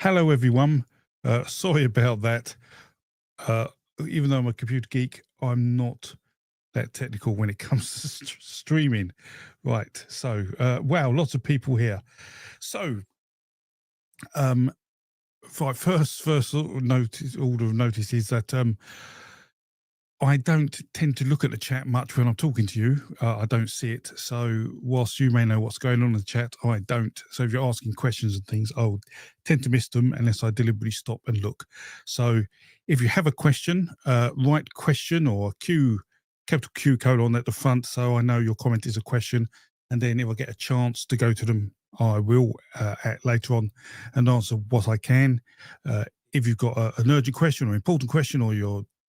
Hello, everyone. Sorry about that. Uh, Even though I'm a computer geek, I'm not that technical when it comes to streaming. Right. So, wow, lots of people here. So, um, right, first sort of order of notice is that I don't tend to look at the chat much when I'm talking to you. I don't see it. So whilst you may know what's going on in the chat, I don't. So if you're asking questions and things, I'll tend to miss them unless I deliberately stop and look. So if you have a question, write question or capital Q colon at the front, so I know your comment is a question. And then if I get a chance to go to them, I will later on and answer what I can. If you've got an urgent question or important question, or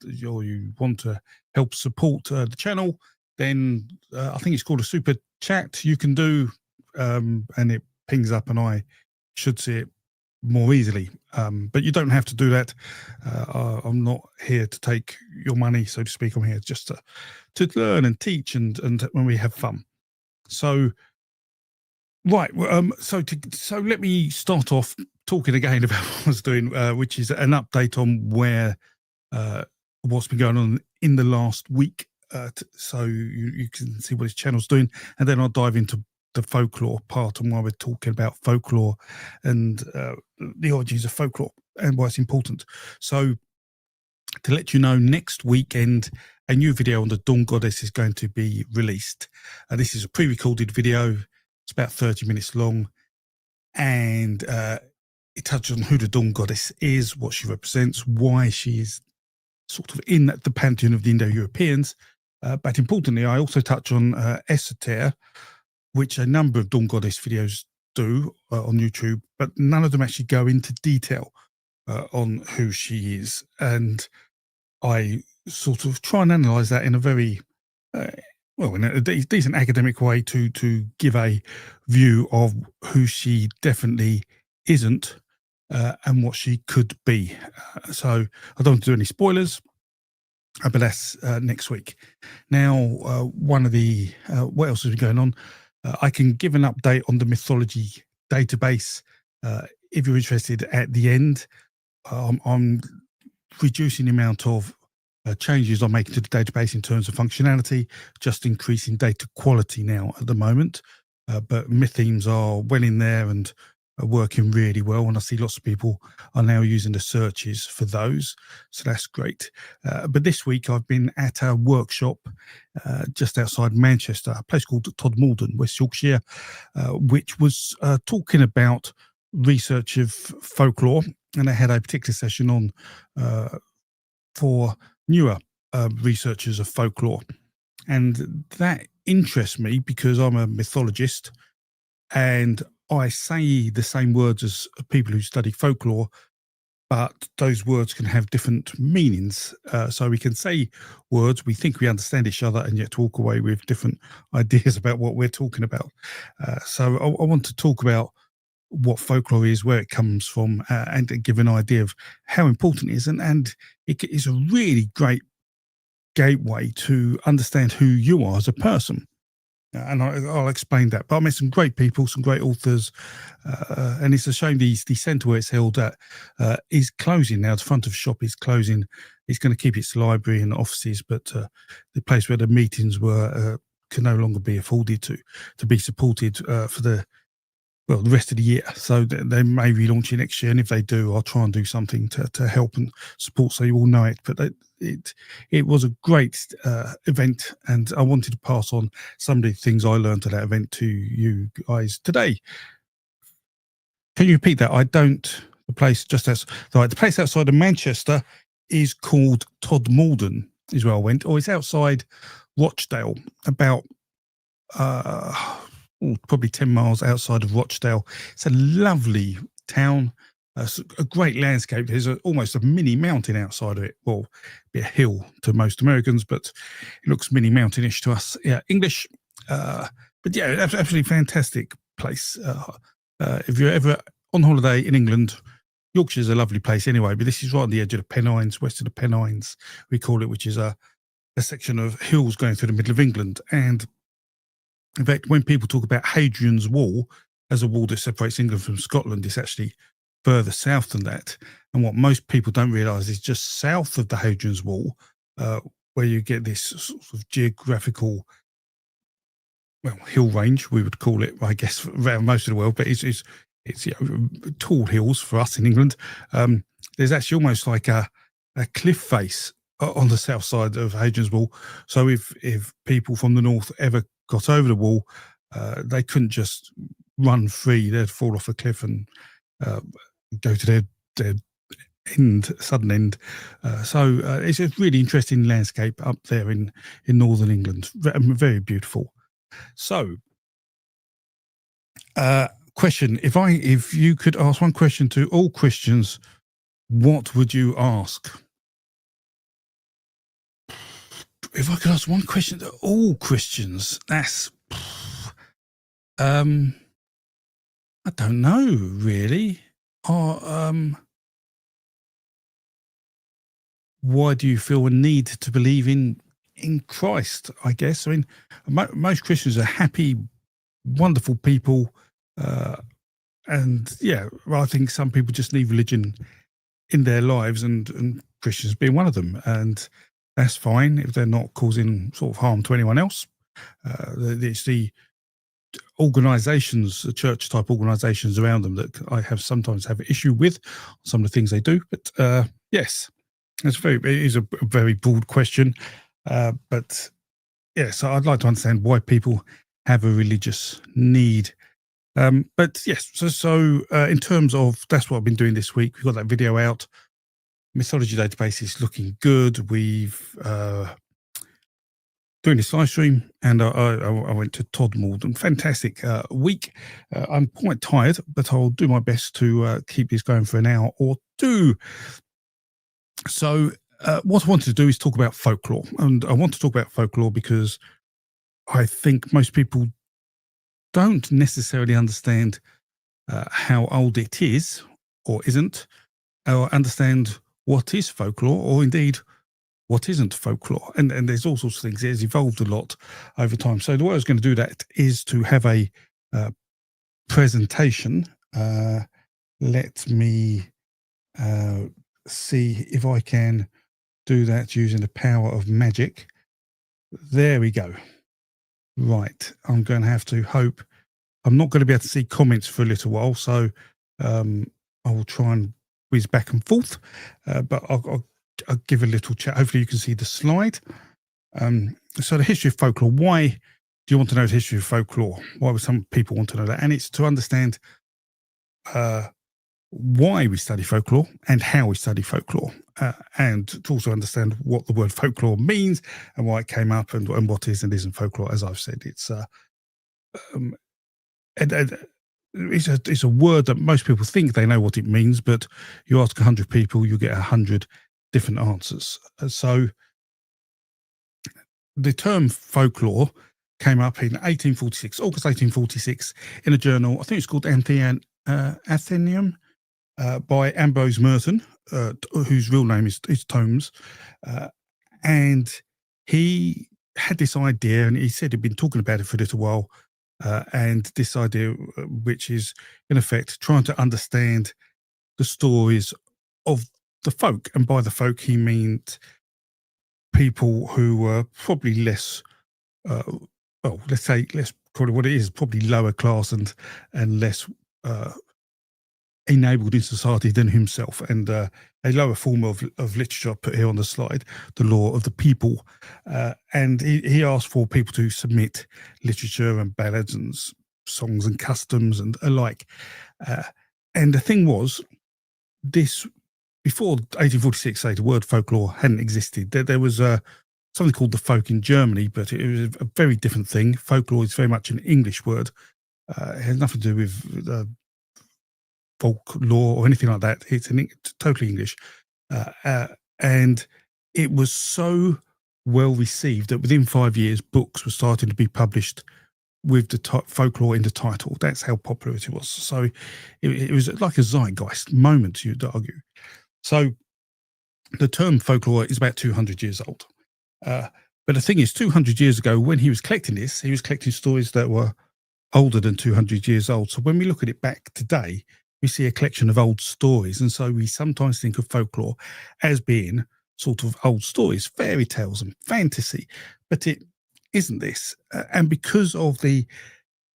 you want to help support the channel, then I think it's called a super chat you can do, and it pings up and I should see it more easily. But you don't have to do that. I'm not here to take your money, so to speak. I'm here just to learn and teach and when we have fun. So right, so let me start off talking again about what I was doing, which is an update on where what's been going on in the last week, so you can see what his channel's doing, and then I'll dive into the folklore part and why we're talking about folklore and the origins of folklore and why it's important. So to let you know, next weekend a new video on the Dawn Goddess is going to be released. This is a pre-recorded video. It's about 30 minutes long, and it touches on who the Dawn Goddess is, what she represents, why she is sort of in the pantheon of the Indo-Europeans. But importantly, I also touch on Esoter, which a number of Dawn Goddess videos do on YouTube, but none of them actually go into detail on who she is. And I sort of try and analyze that in a very, in a decent academic way to give a view of who she definitely isn't, and what she could be. So I don't want to do any spoilers, but that's next week. Now, one of the what else has been going on? I can give an update on the mythology database if you're interested at the end. I'm reducing the amount of changes I'm making to the database in terms of functionality, just increasing data quality now at the moment. But myth themes are well in there and are working really well, and I see lots of people are now using the searches for those, so that's great. But this week I've been at a workshop just outside Manchester, a place called Todmorden, West Yorkshire, which was talking about research of folklore, and they had a particular session on for newer researchers of folklore, and that interests me because I'm a mythologist and I say the same words as people who study folklore, but those words can have different meanings. So we can say words, we think we understand each other, and yet walk away with different ideas about what we're talking about. So I want to talk about what folklore is, where it comes from, and give an idea of how important it is. And it is a really great gateway to understand who you are as a person. And I'll explain that. But I met some great people, some great authors, and it's a shame the centre where it's held at is closing now. The front of the shop is closing. It's going to keep its library and offices, but the place where the meetings were can no longer be afforded to be supported for the rest of the year. So they may relaunch it next year, and if they do, I'll try and do something to help and support, so you all know it. But it was a great event, and I wanted to pass on some of the things I learned at that event to you guys today. Can you repeat that? The place just outside, the place outside of Manchester is called Todmorden, is where I went, or it's outside Rochdale, about probably 10 miles outside of Rochdale. It's a lovely town, a great landscape. There's almost a mini mountain outside of it. Well, a hill to most Americans, but it looks mini mountainish to us English. But yeah, absolutely fantastic place. If you're ever on holiday in England, Yorkshire's a lovely place anyway, but this is right on the edge of the Pennines, west of the Pennines, we call it, which is a section of hills going through the middle of England. And in fact, when people talk about Hadrian's Wall as a wall that separates England from Scotland, it's actually further south than that. And what most people don't realise is just south of the Hadrian's Wall, uh, where you get this sort of geographical, well, hill range, we would call it, I guess, around most of the world, but it's tall hills for us in England. There's actually almost like a cliff face on the south side of Hadrian's Wall. So if people from the north ever got over the wall, they couldn't just run free. They'd fall off a cliff and uh, go to their sudden end. It's a really interesting landscape up there in northern England. Very beautiful. So, question: if you could ask one question to all Christians, what would you ask? If I could ask one question to all Christians, that's I don't know really. Why do you feel a need to believe in Christ? I guess. I mean, most Christians are happy, wonderful people, and yeah, well, I think some people just need religion in their lives, and Christians being one of them, and that's fine if they're not causing sort of harm to anyone else. It's the organisations, the church type organisations around them that I sometimes have an issue with some of the things they do. But yes, it is a very broad question. But yes, I'd like to understand why people have a religious need. But yes, so in terms of, that's what I've been doing this week. We've got that video out. Mythology database is looking good. We've doing this live stream, and I went to Todd Malden. Fantastic week. I'm quite tired, but I'll do my best to keep this going for an hour or two. So what I wanted to do is talk about folklore, and I want to talk about folklore because I think most people don't necessarily understand how old it is or isn't, or understand what is folklore, or indeed what isn't folklore. And there's all sorts of things. It's evolved a lot over time. So the way I was going to do that is to have a presentation. Let me see if I can do that using the power of magic. There we go. Right. I'm going to have to hope. I'm not going to be able to see comments for a little while, so I will try and whiz back and forth, but I'll give a little chat. Hopefully you can see the slide. So the history of folklore. Why do you want to know the history of folklore? Why would some people want to know that? And it's to understand why we study folklore and how we study folklore, and to also understand what the word folklore means and why it came up, and what is and isn't folklore. As I've said, it's it's a word that most people think they know what it means, but you ask 100 people, you get 100 different answers. So the term folklore came up in 1846, August 1846, in a journal, I think it's called Athenaeum, by Ambrose Merton, whose real name is Tomes. And he had this idea, and he said he'd been talking about it for a little while, and this idea, which is in effect trying to understand the stories of the folk. And by the folk, he meant people who were probably less, well, let's call it what it is, probably lower class and less enabled in society than himself. And a lower form of literature put here on the slide, the law of the people. And he asked for people to submit literature and ballads and songs and customs and alike. And the thing was, this, before 1846, say, the word folklore hadn't existed. There was something called the folk in Germany, but it was a very different thing. Folklore is very much an English word. It has nothing to do with folklore or anything like that. It's totally English. And it was so well received that within 5 years, books were starting to be published with the folklore in the title. That's how popular it was. So it was like a zeitgeist moment, you'd argue. So the term folklore is about 200 years old. But the thing is, 200 years ago, when he was collecting this, he was collecting stories that were older than 200 years old. So when we look at it back today, we see a collection of old stories. And so we sometimes think of folklore as being sort of old stories, fairy tales and fantasy, but it isn't this. And because of the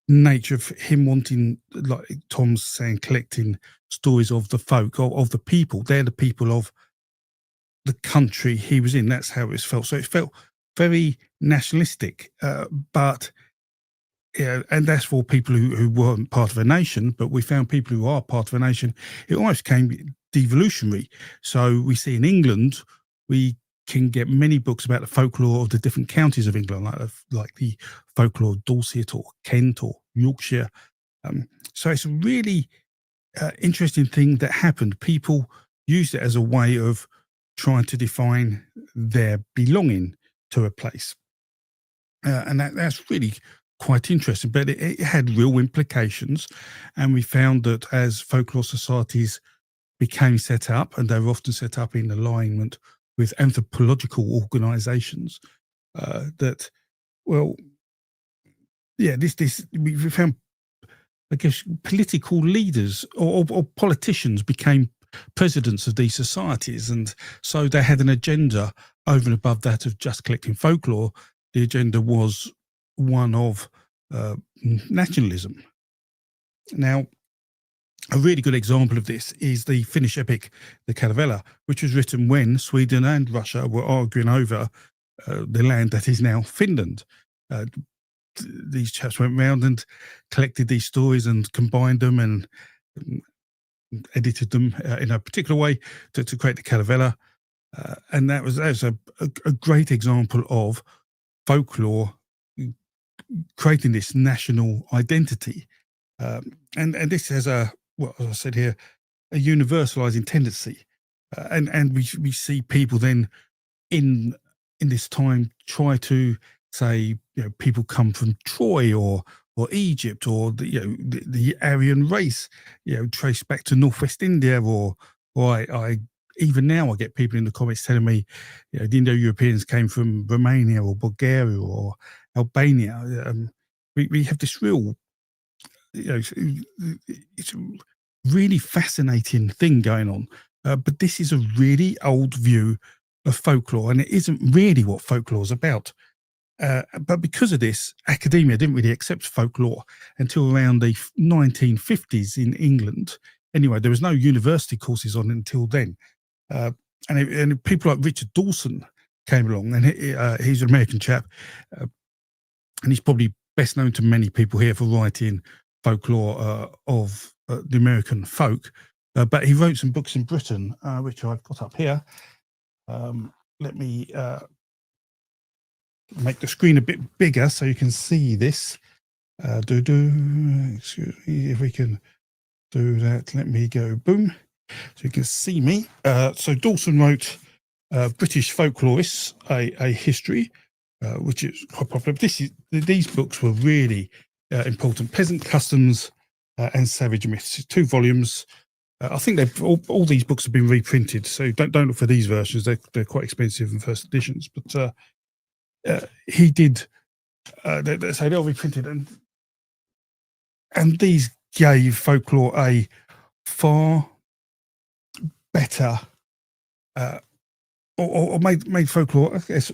nature of him wanting, like Tom's saying, collecting stories of the folk, of the people, they're the people of the country he was in. That's how it felt. So it felt very nationalistic, but yeah, and that's for people who weren't part of a nation, but we found people who are part of a nation. It almost came devolutionary. So we see in England, we can get many books about the folklore of the different counties of England, like the folklore of Dorset or Kent or Yorkshire. So it's a really interesting thing that happened. People used it as a way of trying to define their belonging to a place. And that's really quite interesting, but it had real implications. And we found that as folklore societies became set up, and they were often set up in alignment with anthropological organizations, that, well, yeah, we found, I guess, political leaders or politicians became presidents of these societies. And so they had an agenda over and above that of just collecting folklore. The agenda was one of nationalism. Now, a really good example of this is the Finnish epic, the Kalevala, which was written when Sweden and Russia were arguing over the land that is now Finland. These chaps went round and collected these stories and combined them and edited them in a particular way to create the Kalevala. And that was a great example of folklore creating this national identity. And this has as I said here, a universalizing tendency. And we see people then in this time try to say, people come from Troy or Egypt, or the Aryan race, traced back to Northwest India, or I even now I get people in the comments telling me, the Indo-Europeans came from Romania or Bulgaria or Albania. We have this real, it's a really fascinating thing going on. But this is a really old view of folklore, and it isn't really what folklore is about. But because of this, academia didn't really accept folklore until around the 1950s in England. Anyway, there was no university courses on it until then. And people like Richard Dawson came along, and he's an American chap, and he's probably best known to many people here for writing folklore of the American folk. But he wrote some books in Britain, which I've got up here. Let me make the screen a bit bigger so you can see this. Excuse me, if we can do that. Let me go boom, so you can see me. So Dawson wrote British Folklorists, a history, which is quite popular. These books were really important. Peasant Customs and Savage Myths, 2 volumes. I think they've all these books have been reprinted, so don't look for these versions. They're quite expensive in first editions. But he did. So they're all reprinted, and these gave folklore a far better, or made folklore, I guess,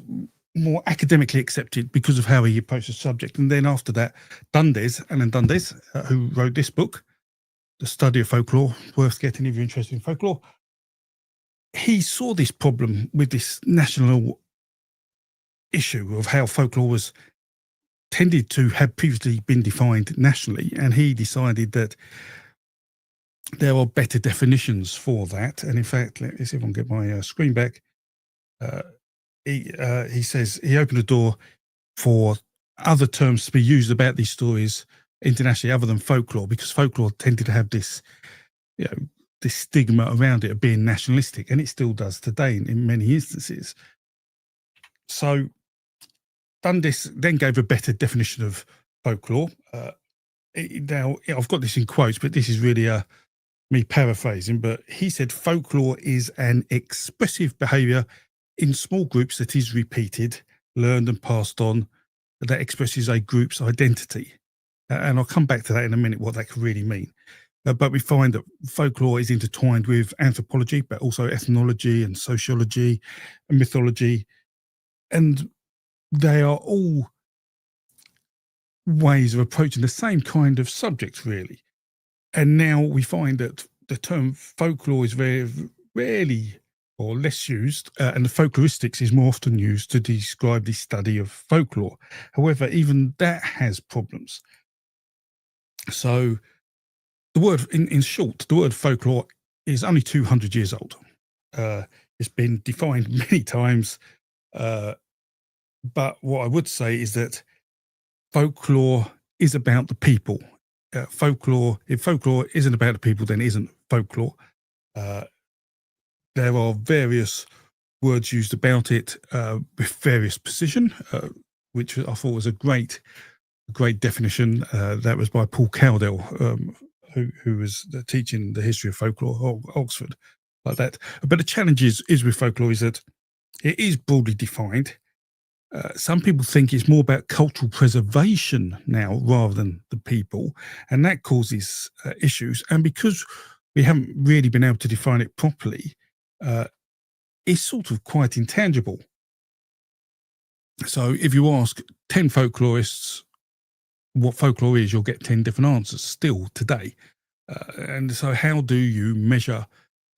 more academically accepted because of how he approached the subject. And then after that, Alan Dundes, who wrote this book, The Study of Folklore, worth getting if you're interested in folklore, he saw this problem with this national issue of how folklore was tended to have previously been defined nationally, and he decided that there are better definitions for that. And in fact, let me see if I can get my screen back. He says he opened the door for other terms to be used about these stories internationally other than folklore, because folklore tended to have this, this stigma around it of being nationalistic, and it still does today in many instances. So Dundas then gave a better definition of folklore. Now, I've got this in quotes, but this is really me paraphrasing, but he said folklore is an expressive behaviour in small groups that is repeated, learned and passed on, that expresses a group's identity. And I'll come back to that in a minute, what that could really mean. but we find that folklore is intertwined with anthropology, but also ethnology and sociology and mythology, and they are all ways of approaching the same kind of subject, really. And now we find that the term folklore is very rarely or less used, and the folkloristics is more often used to describe the study of folklore. However, even that has problems. So, the word, in short, the word folklore is only 200 years old. Uh, it's been defined many times, uh, but what I would say is that folklore is about the people. If folklore isn't about the people, then it isn't folklore. Uh, there are various words used about it with various precision, which I thought was a great definition. That was by Paul Cowdell, who was teaching the history of folklore at Oxford, like that. But the challenge is with folklore is that it is broadly defined. Some people think it's more about cultural preservation now rather than the people, and that causes issues. And because we haven't really been able to define it properly, uh, it's sort of quite intangible. So if you ask 10 folklorists what folklore is, you'll get 10 different answers still today. And so, how do you measure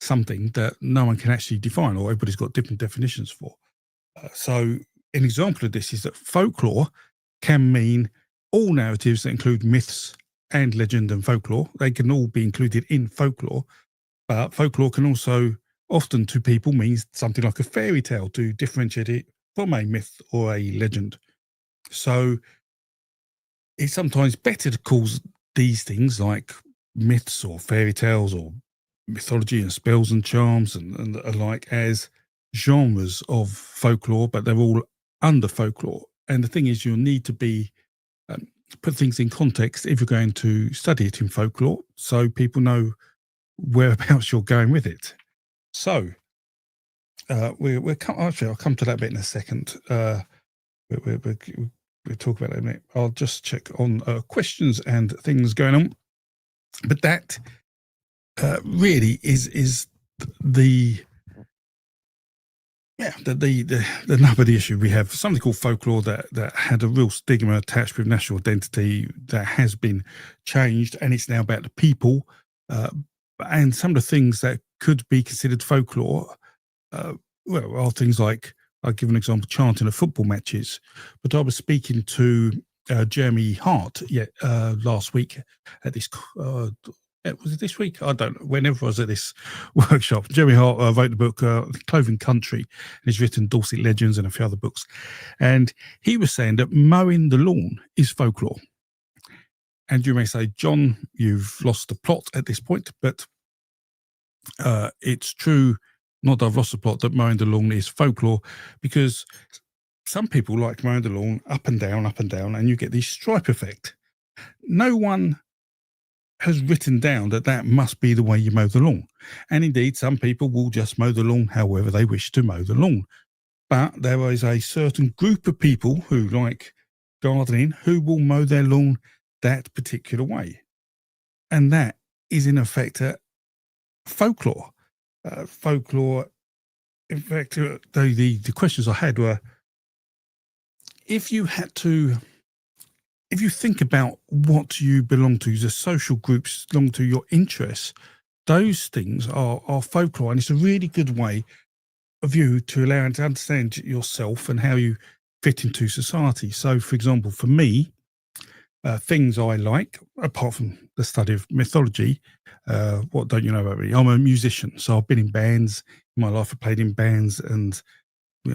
something that no one can actually define, or everybody's got different definitions for? So, an example of this is that folklore can mean all narratives that include myths and legend and folklore. They can all be included in folklore, but folklore can also often to people means something like a fairy tale to differentiate it from a myth or a legend. So it's sometimes better to call these things like myths or fairy tales or mythology and spells and charms and alike as genres of folklore, but they're all under folklore. And the thing is, you'll need to be put things in context if you're going to study it in folklore, so people know whereabouts you're going with it. So actually, I'll come to that bit in a second. We'll talk about that in a minute. I'll just check on questions and things going on. But that really is the nub of the issue. We have something called folklore that had a real stigma attached with national identity that has been changed, and it's now about the people. And some of the things that could be considered folklore, are things like, I'll give an example, chanting at football matches. But I was speaking to Jeremy Hart last week at this. Was it this week? I don't know. Whenever I was at this workshop, Jeremy Hart wrote the book Cloven Country, and he's written Dorset Legends and a few other books. And he was saying that mowing the lawn is folklore. And you may say, John, you've lost the plot at this point, but it's true. Not that I've lost the plot, that mowing the lawn is folklore, because some people like mowing the lawn up and down, and you get this stripe effect. No one has written down that must be the way you mow the lawn. And indeed, some people will just mow the lawn however they wish to mow the lawn. But there is a certain group of people who like gardening who will mow their lawn that particular way. And that is in effect folklore. Folklore, in fact, the questions I had were, if you think about what you belong to, the social groups belong to, your interests, those things are folklore, and it's a really good way of you to allow and to understand yourself and how you fit into society. So, for example, for me, things I like, apart from the study of mythology, what don't you know about me? I'm a musician, so I've been in bands in my life. I played in bands and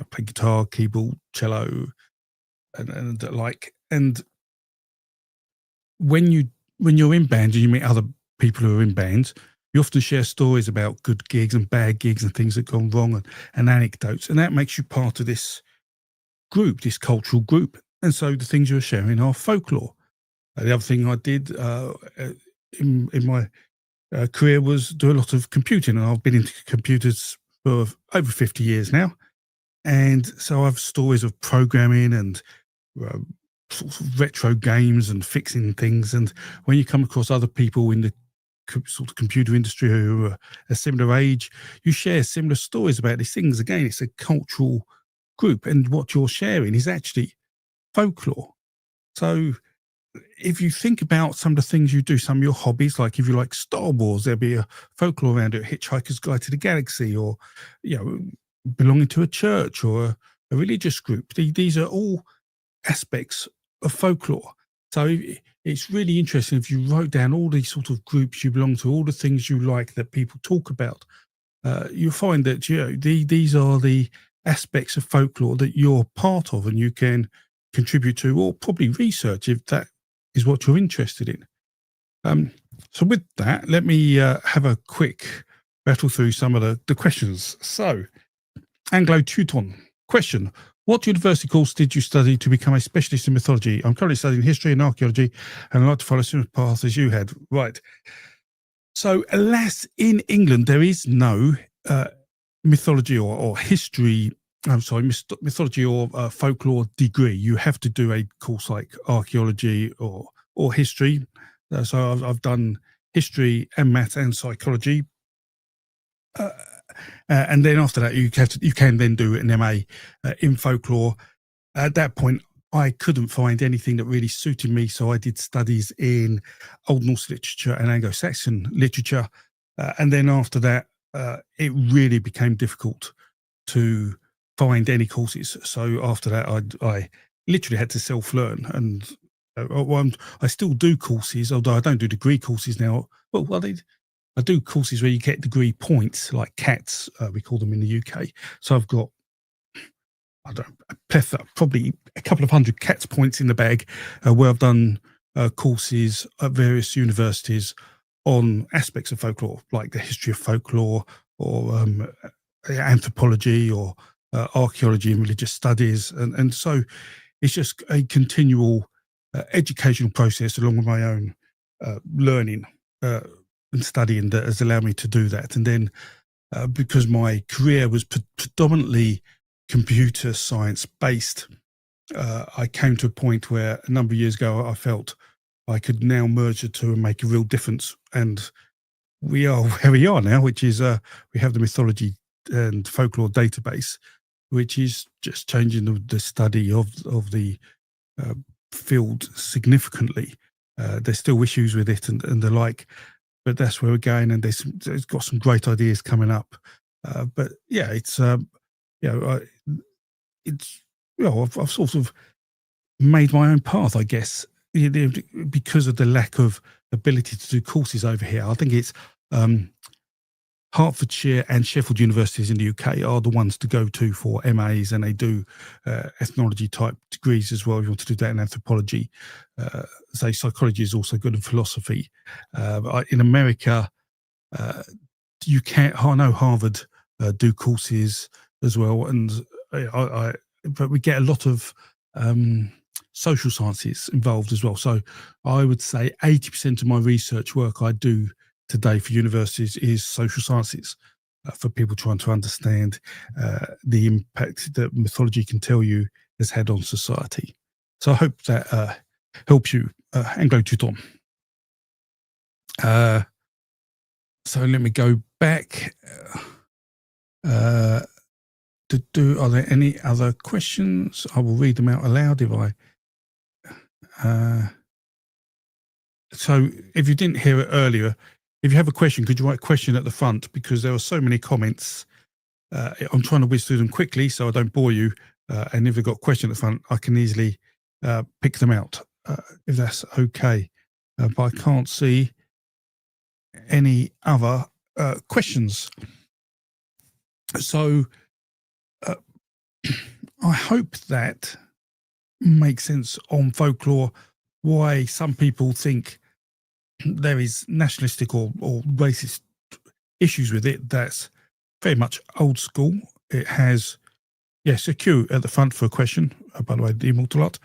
played guitar, keyboard, cello, and like. And when you're in bands and you meet other people who are in bands, you often share stories about good gigs and bad gigs and things that have gone wrong and anecdotes, and that makes you part of this group, this cultural group. And so the things you're sharing are folklore. The other thing I did in my career was do a lot of computing, and I've been into computers for over 50 years now. And so I have stories of programming and sort of retro games and fixing things. And when you come across other people in the sort of computer industry who are a similar age. You share similar stories about these things. Again, it's a cultural group, and what you're sharing is actually folklore. So if you think about some of the things you do, some of your hobbies, like if you like Star Wars, there'll be a folklore around it, Hitchhiker's Guide to the Galaxy, or belonging to a church or a religious group. These are all aspects of folklore. So it's really interesting if you wrote down all these sort of groups you belong to, all the things you like that people talk about. You'll find that these are the aspects of folklore that you're part of, and you can contribute to, or probably research if that is what you're interested in. So with that, let me have a quick rattle through some of the questions. So, Anglo Teuton question: what university course did you study to become a specialist in mythology? I'm currently studying history and archaeology, and I'd like to follow a similar path as you had. Right. So, alas, in England, there is no mythology or history. I'm sorry, mythology or folklore degree. You have to do a course like archaeology or history. So I've done history and maths and psychology. And then after that, you can then do an MA in folklore. At that point, I couldn't find anything that really suited me, so I did studies in Old Norse literature and Anglo-Saxon literature. And then after that, it really became difficult to find any courses. So after that, I literally had to self-learn. And I still do courses, although I don't do degree courses now. Well, I do courses where you get degree points, like CATs, we call them in the UK. So I've got, I don't know, probably a couple of hundred CATs points in the bag, where I've done courses at various universities on aspects of folklore, like the history of folklore, or anthropology, or archaeology and religious studies. And so it's just a continual educational process along with my own learning and studying that has allowed me to do that. And then because my career was predominantly computer science based, I came to a point where a number of years ago I felt I could now merge the two and make a real difference. And we are where we are now, which is we have the mythology and folklore database, which is just changing the study of the field significantly. There's still issues with it and the like, but that's where we're going. And there's got some great ideas coming up. But yeah, it's I've sort of made my own path, I guess, because of the lack of ability to do courses over here. I think it's Hertfordshire and Sheffield universities in the UK are the ones to go to for MAs, and they do ethnology type degrees as well. If you want to do that in anthropology, say psychology is also good, in philosophy. In America, you can't. I know Harvard do courses as well, and but we get a lot of social sciences involved as well. So I would say 80% of my research work I do today for universities is social sciences, for people trying to understand the impact that mythology can tell you has had on society. So I hope that helps you, Anglo Teuton. So let me go back. Are there any other questions? I will read them out aloud if I. So if you didn't hear it earlier, if you have a question, could you write question at the front? Because there are so many comments. I'm trying to whiz through them quickly so I don't bore you. And if you've got a question at the front, I can easily pick them out, if that's okay. But I can't see any other questions. So I hope that makes sense on folklore, why some people think there is nationalistic or racist issues with it. That's very much old school. It has, yes, a queue at the front for a question, by the way, the immortal art.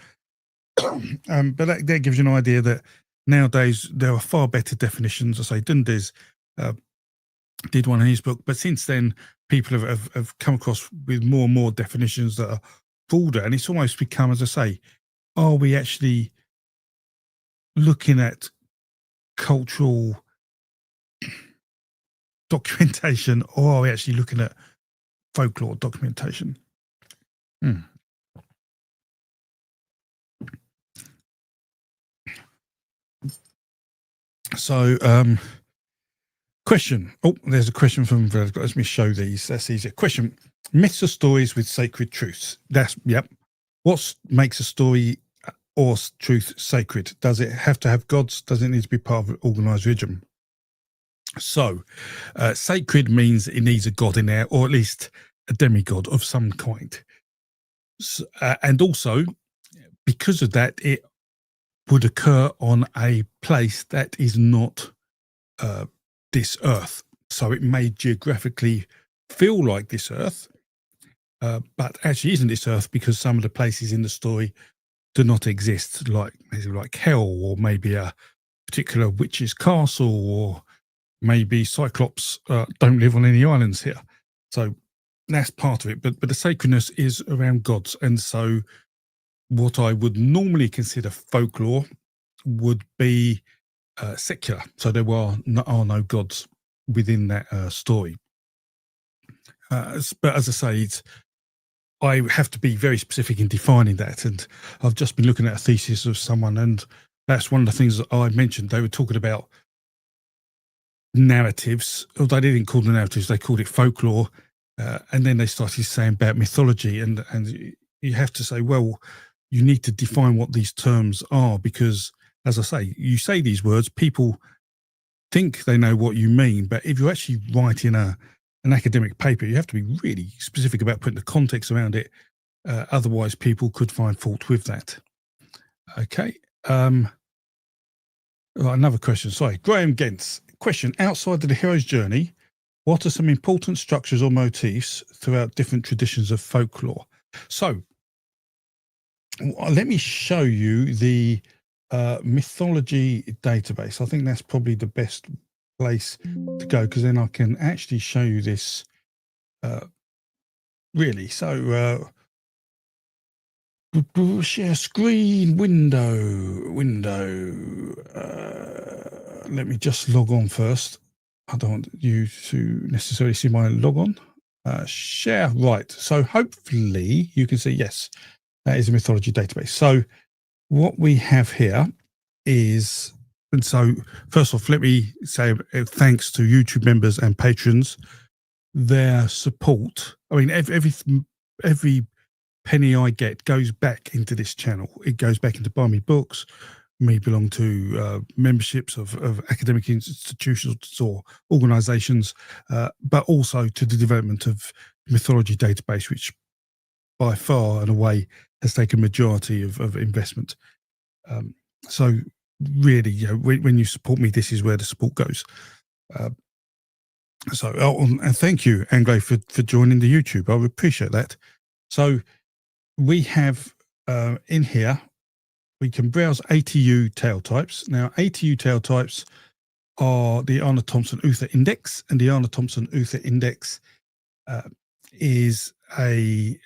But that gives you an idea that nowadays there are far better definitions. I say Dundes did one in his book, but since then people have come across with more and more definitions that are broader, and it's almost become, as I say, are we actually looking at cultural documentation, or are we actually looking at folklore documentation? So, question. Oh, there's a question from. Let me show these. That's easier. Question: myths are stories with sacred truths. That's yep. What makes a story or truth sacred? Does it have to have gods? Does it need to be part of an organized religion? So, sacred means it needs a god in there, or at least a demigod of some kind. So, and also, because of that, it would occur on a place that is not this earth. So it may geographically feel like this earth, but actually isn't this earth, because some of the places in the story do not exist, like hell, or maybe a particular witch's castle, or maybe Cyclops don't live on any islands here. So that's part of it. But the sacredness is around gods. And so what I would normally consider folklore would be secular. So there are no gods within that story. But as I say, I have to be very specific in defining that. And I've just been looking at a thesis of someone, and that's one of the things that I mentioned. They were talking about narratives, although they didn't call them narratives, they called it folklore. And then they started saying about mythology, and you have to say, well, you need to define what these terms are, because, as I say, you say these words, people think they know what you mean, but if you're actually writing an academic paper, you have to be really specific about putting the context around it. Otherwise, people could find fault with that. Okay. Right, another question. Sorry, Graham Gentz. Question: outside of the hero's journey, what are some important structures or motifs throughout different traditions of folklore? So, let me show you the mythology database. I think that's probably the best place to go, because then I can actually show you this really. So, share screen, window. Let me just log on first. I don't want you to necessarily see my log on. Share, right. So hopefully you can see, yes, that is a mythology database. So what we have here is, and so first off, let me say thanks to YouTube members and patrons, their support. I mean, every penny I get goes back into this channel. It goes back into buy me books. Me belong to memberships of academic institutions or organizations, but also to the development of mythology database, which by far and away has taken majority of investment. So really, you know, when you support me, this is where the support goes. And thank you, Anglo, for joining the YouTube. I would appreciate that. So we have in here, we can browse ATU tale types. Now, ATU tale types are the Arnold Thompson Uther Index, and the Arnold Thompson Uther Index is a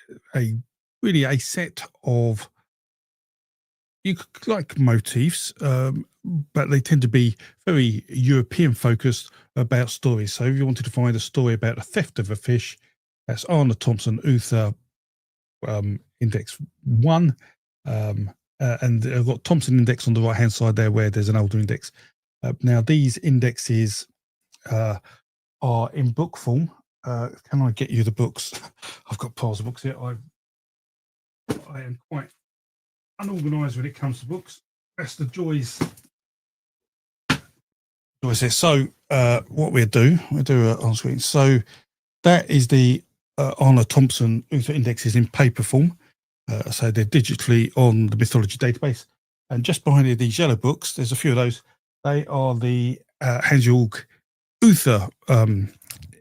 really a set of, you could like motifs, but they tend to be very European focused about stories. So if you wanted to find a story about the theft of a fish, that's Arnold Thompson Uther Index 1. And I've got Thompson Index on the right hand side there, where there's an older index. Now these indexes are in book form. Can I get you the books? I've got piles of books here. I am quite unorganized when it comes to books. That's the joys here. So what we'll do on screen. So that is the Arnold Thompson Uther Indexes in paper form. So they're digitally on the mythology database. And just behind these yellow books, there's a few of those. They are the Hans-Georg Uther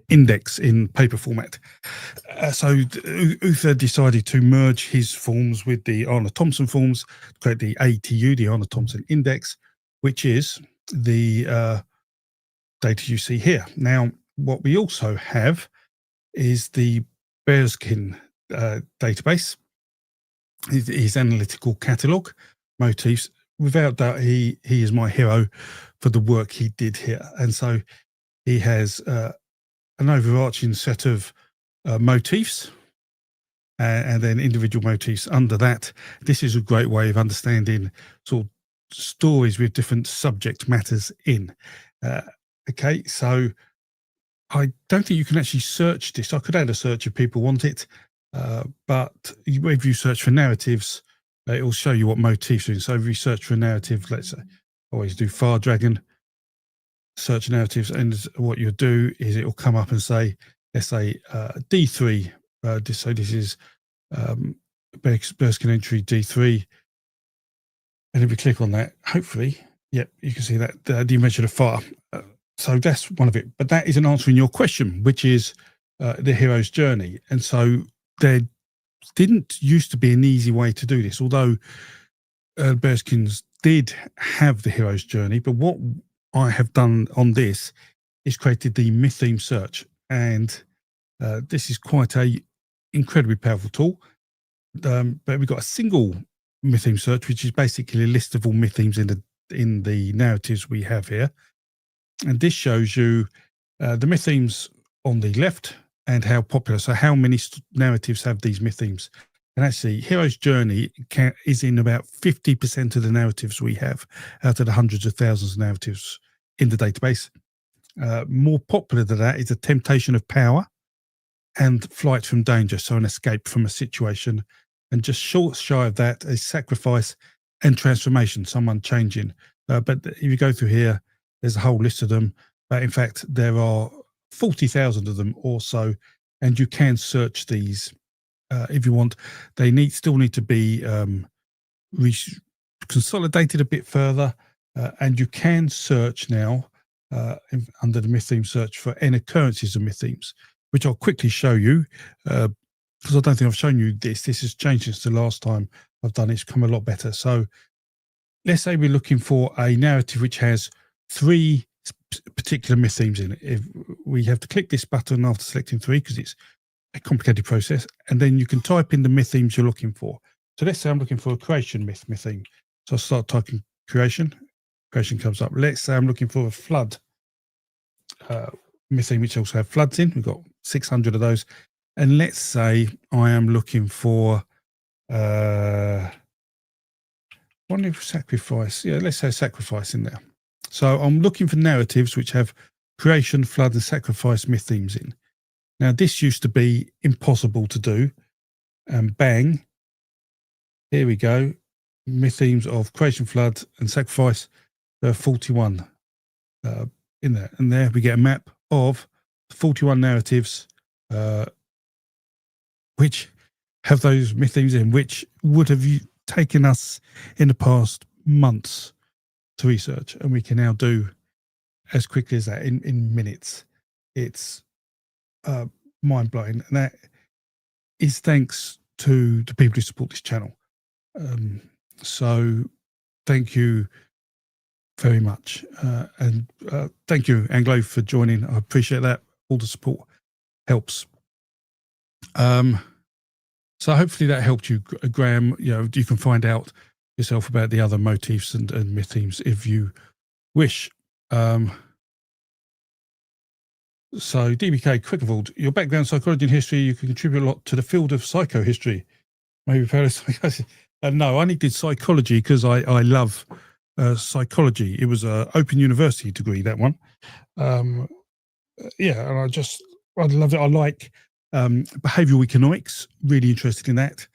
Index in paper format. So Uther decided to merge his forms with the Arnold Thompson forms to create the ATU, the Arnold Thompson Index, which is the data you see here. Now, what we also have is the Bearskin database, his analytical catalogue, motifs. Without doubt, he is my hero for the work he did here. And so he has an overarching set of motifs, and then individual motifs under that. This is a great way of understanding sort of stories with different subject matters in. Uh, okay, so I don't think you can actually search this. I could add a search if people want it, but if you search for narratives, it will show you what motifs are in. So if you search for a narrative, let's say, always do Fire Dragon, search narratives, and what you'll do is it will come up and say, let's say D3. So this is Bearskin entry D3, and if you click on that, hopefully, yep, you can see that the invention of fire. So that's one of it, but that isn't answering your question, which is the hero's journey. And so there didn't used to be an easy way to do this, although Bearskins did have the hero's journey. But what I have done on this is created the myth theme search, and this is quite a incredibly powerful tool. But we've got a single myth theme search, which is basically a list of all myth themes in the narratives we have here. And this shows you the myth themes on the left and how popular. So how many narratives have these myth themes? And actually, Hero's Journey is in about 50% of the narratives we have out of the hundreds of thousands of narratives in the database. More popular than that is A Temptation of Power and Flight from Danger, so an escape from a situation. And just short shy of that is Sacrifice and Transformation, someone changing. But if you go through here, there's a whole list of them. But in fact, there are 40,000 of them or so, and you can search these if you want. They still need to be consolidated a bit further, and you can search now under the myth theme search for any occurrences of myth themes, which I'll quickly show you, because I don't think I've shown you this. This has changed since the last time I've done it. It's come a lot better. So let's say we're looking for a narrative which has 3 particular myth themes in it. If we have to click this button after selecting 3, because it's a complicated process, and then you can type in the myth themes you're looking for. So let's say I'm looking for a creation myth theme. So I'll start typing creation. Creation comes up. Let's say I'm looking for a flood myth theme, which also have floods in. We've got 600 of those. And let's say I am looking for one of sacrifice. Yeah, let's say sacrifice in there. So I'm looking for narratives which have creation, flood, and sacrifice myth themes in. Now, this used to be impossible to do. And bang, here we go. Myth themes of creation, flood, and sacrifice. There are 41 in there. And there we get a map of 41 narratives which have those myth themes in, which would have taken us in the past months to research, and we can now do as quickly as that in minutes. It's mind-blowing, and that is thanks to the people who support this channel. So thank you very much, and thank you, Anglo, for joining. I appreciate that. All the support helps. So hopefully that helped you, Graham. You know, you can find out yourself about the other motifs and myth themes if you wish. So DBK Quickervold, your background, psychology and history, you can contribute a lot to the field of psychohistory. Maybe parapsychology. No, I only did psychology because I love psychology. It was an Open University degree, that one. Yeah, and I love it. I like behavioral economics, really interested in that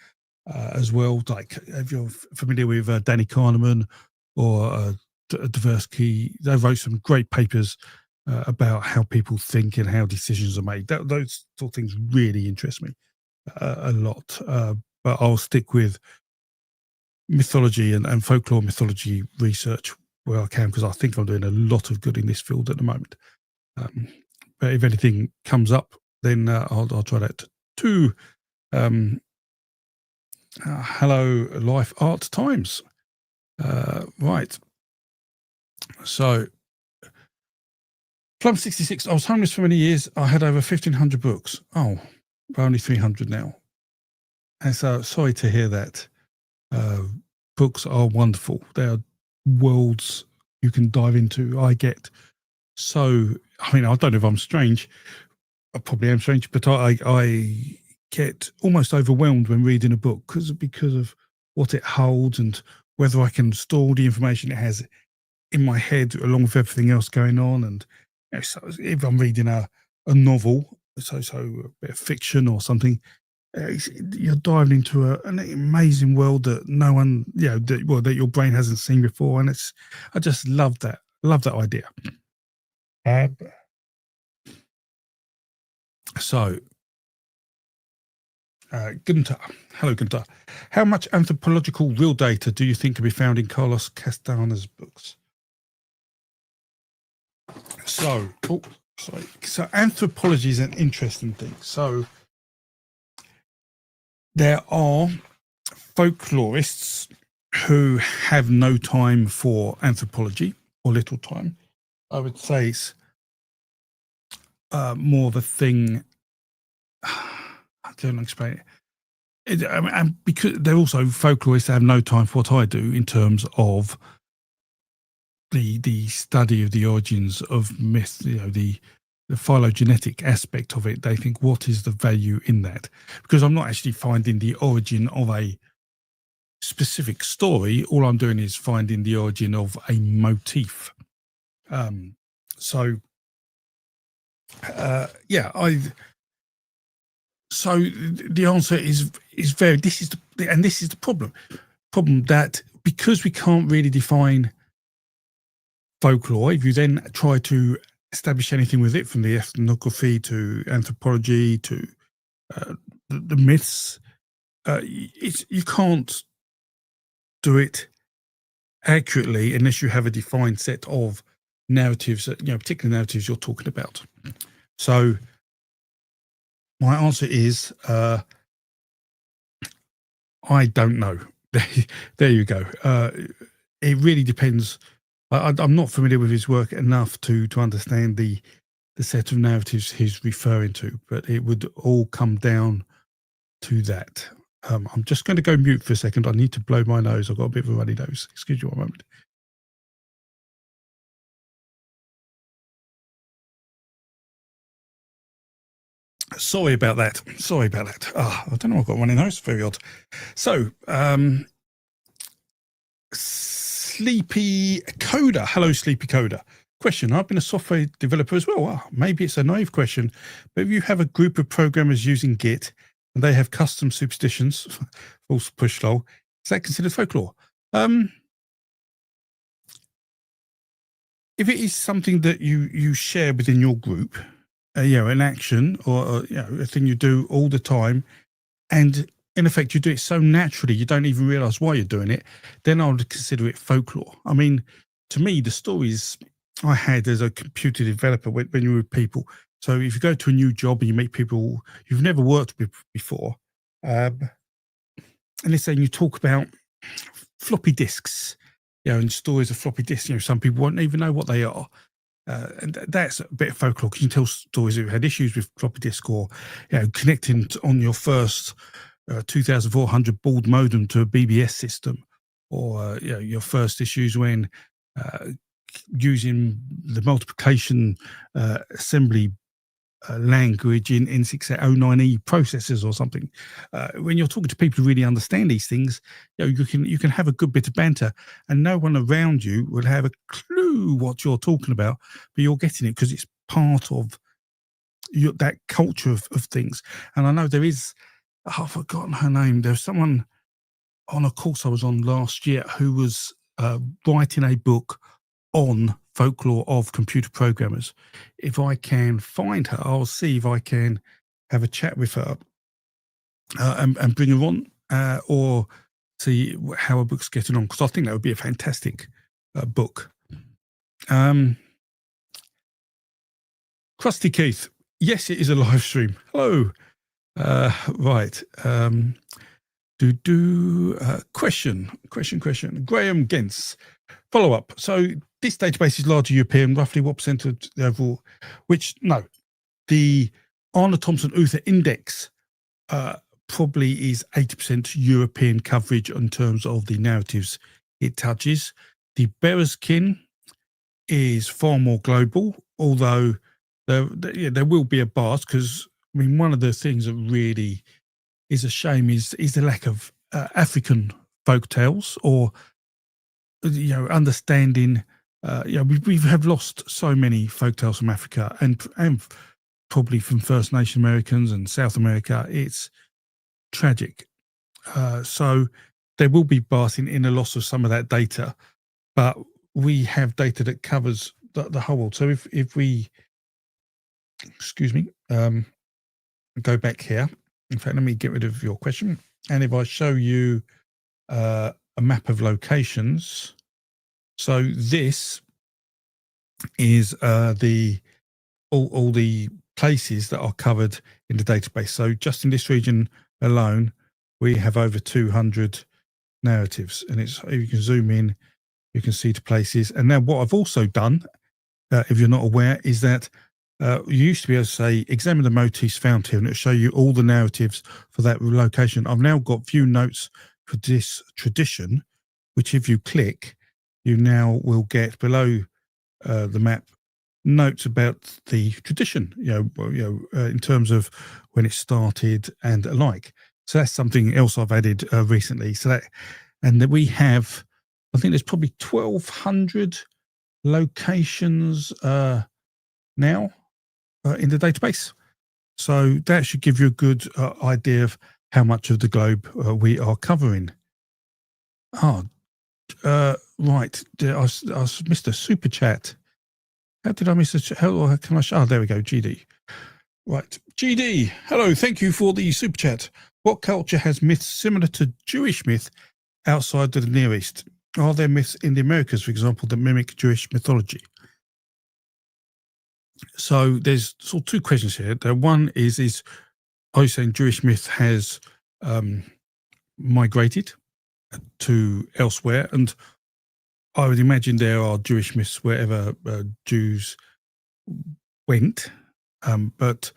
as well. Like if you're familiar with Danny Kahneman or Tversky, they wrote some great papers about how people think and how decisions are made. Those sort of things really interest me a lot. But I'll stick with mythology and folklore mythology research where I can, because I think I'm doing a lot of good in this field at the moment. But if anything comes up, then I'll try that too. Hello, Life Art Times. Right. So, Plum 66. I was homeless for many years. I had over 1,500 books. Oh, only 300 now. And so, sorry to hear that. Books are wonderful. They are worlds you can dive into. I mean, I don't know if I'm strange, I probably am strange, but I get almost overwhelmed when reading a book because of what it holds and whether I can store the information it has in my head along with everything else going on. And so if I'm reading a novel, so a bit of fiction or something, you're diving into an amazing world that no one, that your brain hasn't seen before, and I just love that idea. Um, so, Gunter, hello Gunter. How much anthropological real data do you think can be found in Carlos Castaña's books? So, So anthropology is an interesting thing. So there are folklorists who have no time for anthropology or little time. I would say it's more of a thing. I don't explain it. And because they're also folklorists that have no time for what I do in terms of the study of the origins of myth, the phylogenetic aspect of it. They think, what is the value in that? Because I'm not actually finding the origin of a specific story. All I'm doing is finding the origin of a motif. So the answer is very. This is the problem that because we can't really define folklore, if you then try to establish anything with it, from the ethnography to anthropology to the myths, you can't do it accurately unless you have a defined set of narratives, particular narratives you're talking about. So my answer is I don't know. There you go. It really depends. I'm not familiar with his work enough to understand the set of narratives he's referring to, but it would all come down to that. I'm just going to go mute for a second. I need to blow my nose. I've got a bit of a runny nose. Excuse me one moment. Sorry about that. I don't know. I've got a runny nose. Very odd. So, Sleepy Coder. Hello, Sleepy Coder. Question. I've been a software developer as well. Well, maybe it's a naive question, but if you have a group of programmers using Git and they have custom superstitions, false push lol, is that considered folklore? If it is something that you share within your group, an action or a thing you do all the time, and in effect you do it so naturally you don't even realize why you're doing it, then I would consider it folklore. I mean, to me, the stories I had as a computer developer when you're with people. So if you go to a new job and you meet people you've never worked with before, and let's say you talk about floppy disks, and stories of floppy disks, some people won't even know what they are. And that's a bit of folklore, because you can tell stories who've had issues with floppy disk, or connecting on your first 2400 baud modem to a BBS system, or your first issues when using the multiplication assembly language in 6809E processors or something. When you're talking to people who really understand these things, you can have a good bit of banter, and no one around you will have a clue what you're talking about, but you're getting it because it's part of that culture of things. And I know there is, I've forgotten her name. There's someone on a course I was on last year who was writing a book on folklore of computer programmers. If I can find her, I'll see if I can have a chat with her and bring her on, or see how her book's getting on, because I think that would be a fantastic book. Krusty Keith, yes, it is a live stream. Hello. Right. Question. Graham Gens. Follow up. So this database is largely European. Roughly what percent of the overall? The Arnold Thompson Uther Index probably is 80% European coverage in terms of the narratives it touches. The Bearskin is far more global, although yeah, there will be a bias because I mean one of the things that really is a shame is the lack of African folk tales or understanding. We have lost so many folk tales from Africa and probably from First Nation Americans and South America. It's tragic. So there will be bias in the loss of some of that data, but we have data that covers the whole world. So if we, excuse me, go back here. In fact, let me get rid of your question. And if I show you a map of locations, so this is the all the places that are covered in the database. So just in this region alone, we have over 200 narratives, and it's if you can zoom in, you can see the places. And now what I've also done, if you're not aware, is that you used to be able to say, examine the motifs found here, and it'll show you all the narratives for that location. I've now got view notes for this tradition, which if you click, you now will get below the map notes about the tradition, in terms of when it started and alike. So that's something else I've added recently. So that, and that we have, I think there's probably 1,200 locations now in the database. So that should give you a good idea of how much of the globe we are covering. Oh, right. I missed a super chat. How did I miss a chat? How can I? Oh, there we go. GD. Right. GD. Hello. Thank you for the super chat. What culture has myths similar to Jewish myth outside of the Near East? Are there myths in the Americas, for example, that mimic Jewish mythology? So there's sort of two questions here. The one is are you saying Jewish myth has migrated to elsewhere? And I would imagine there are Jewish myths wherever Jews went, but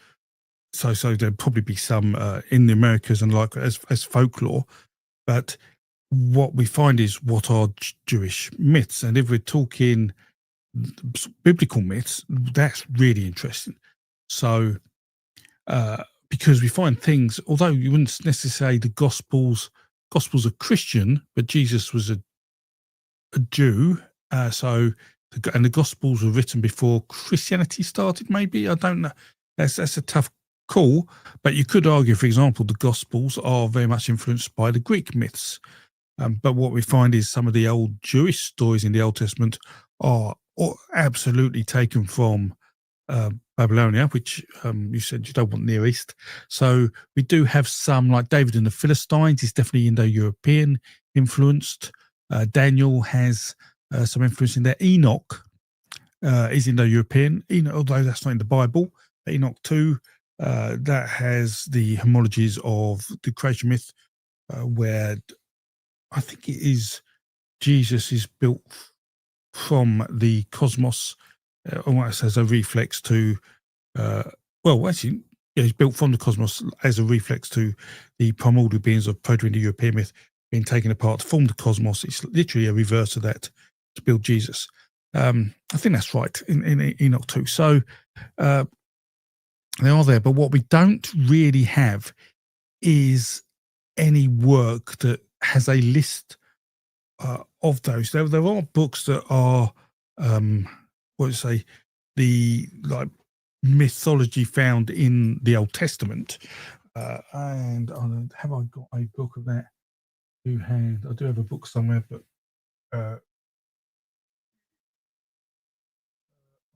so there'd probably be some in the Americas and like as folklore. But what we find is what are Jewish myths, and if we're talking biblical myths, that's really interesting. So because we find things, although you wouldn't necessarily say the Gospels are Christian, but Jesus was a Jew, so and the Gospels were written before Christianity started. Maybe I don't know. That's a tough call, but you could argue, for example, the Gospels are very much influenced by the Greek myths. But what we find is some of the old Jewish stories in the Old Testament are absolutely taken from Babylonia, which you said you don't want Near East. So we do have some, like David and the Philistines is definitely Indo-European influenced. Daniel has some influence in there. Enoch is Indo-European, although that's not in the Bible. Enoch too, that has the homologies of the creation myth, where I think it is Jesus is built from the cosmos, almost as a reflex to, actually, he's built from the cosmos as a reflex to the primordial beings of Proto-Indo-European myth being taken apart to form the cosmos. It's literally a reverse of that to build Jesus. I think that's right in Enoch too. So they are there, but what we don't really have is any work that has a list of those. There are books that are the like mythology found in the Old Testament, and have I got a book of that to hand? I do have a book somewhere, but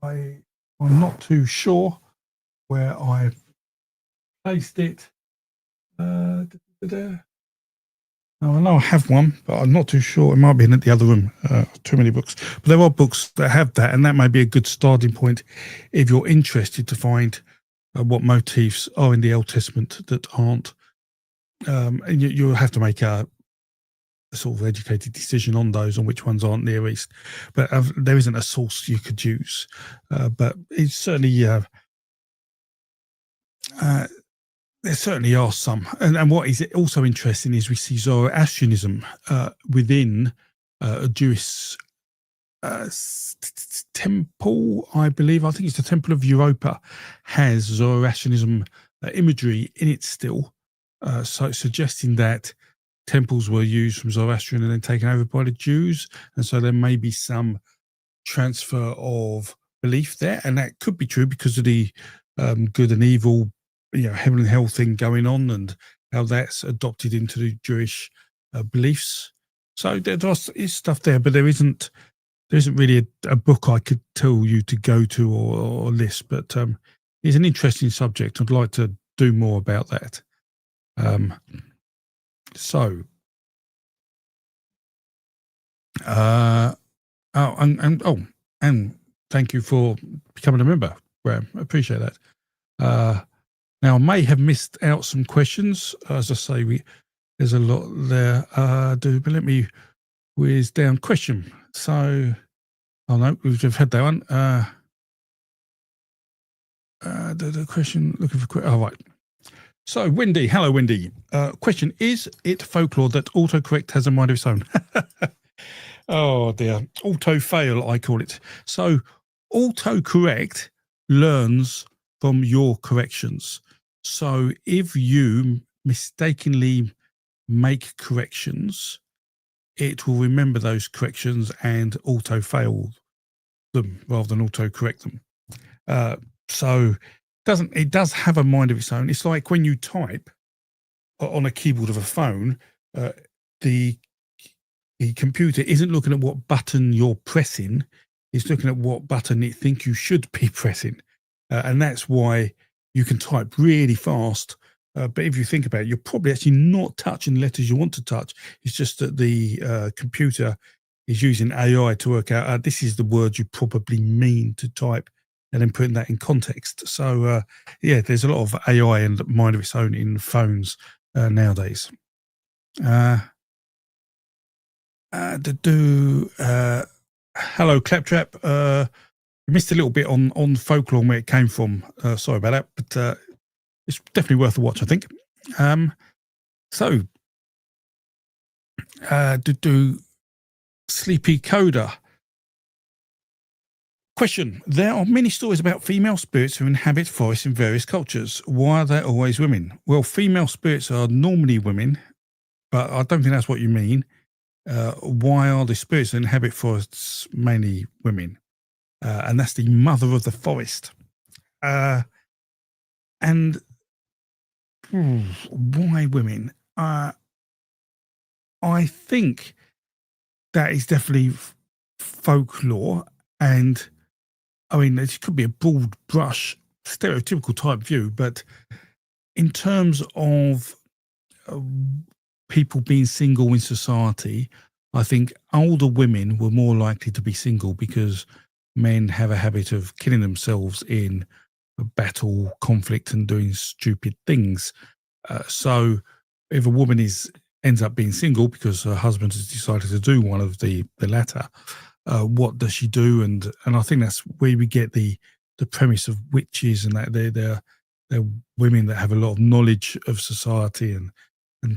I'm not too sure where I've placed it. I know I have one, but I'm not too sure. It might be in the other room. Too many books. But there are books that have that, and that may be a good starting point if you're interested to find what motifs are in the Old Testament that aren't. And you'll have to make a sort of educated decision on those, on which ones aren't Near East. But there isn't a source you could use. But it's certainly... there certainly are some, and what is also interesting is we see Zoroastrianism within Jewish temple, I believe. I think it's the Temple of Europa, has Zoroastrianism imagery in it still. So suggesting that temples were used from Zoroastrian and then taken over by the Jews, and so there may be some transfer of belief there, and that could be true because of the good and evil, heaven and hell thing going on, and how that's adopted into the Jewish beliefs. So is stuff there, but there isn't really a book I could tell you to go to or list. But it's an interesting subject. I'd like to do more about that. So, and thank you for becoming a member, Graham. I appreciate that. Now I may have missed out some questions. As I say, there's a lot there. But let me whiz down question. So, oh no, we've had that one. The question looking for. Oh, right. So, Wendy, hello, Wendy. Question: is it folklore that autocorrect has a mind of its own? Oh dear, auto fail, I call it. So, autocorrect learns from your corrections. So, if you mistakenly make corrections, it will remember those corrections and auto fail them rather than auto correct them. So it does have a mind of its own. It's like when you type on a keyboard of a phone, the computer isn't looking at what button you're pressing, it's looking at what button it thinks you should be pressing. And that's why you can type really fast. But if you think about it, you're probably actually not touching the letters you want to touch. It's just that the computer is using AI to work out this is the word you probably mean to type, and then putting that in context. So, there's a lot of AI and mind of its own in phones nowadays. Hello, Claptrap. You missed a little bit on folklore and where it came from. Sorry about that, but it's definitely worth a watch, I think. Sleepy Coda. Question: there are many stories about female spirits who inhabit forests in various cultures. Why are they always women? Well, female spirits are normally women, but I don't think that's what you mean. Why are the spirits that inhabit forests mainly women? And that's the mother of the forest. And why women? I think that is definitely folklore, and I mean, it could be a broad brush, stereotypical type view, but in terms of people being single in society, I think older women were more likely to be single because men have a habit of killing themselves in a battle, conflict, and doing stupid things. So if a woman ends up being single because her husband has decided to do one of the latter, what does she do? And I think that's where we get the premise of witches, and that they're women that have a lot of knowledge of society and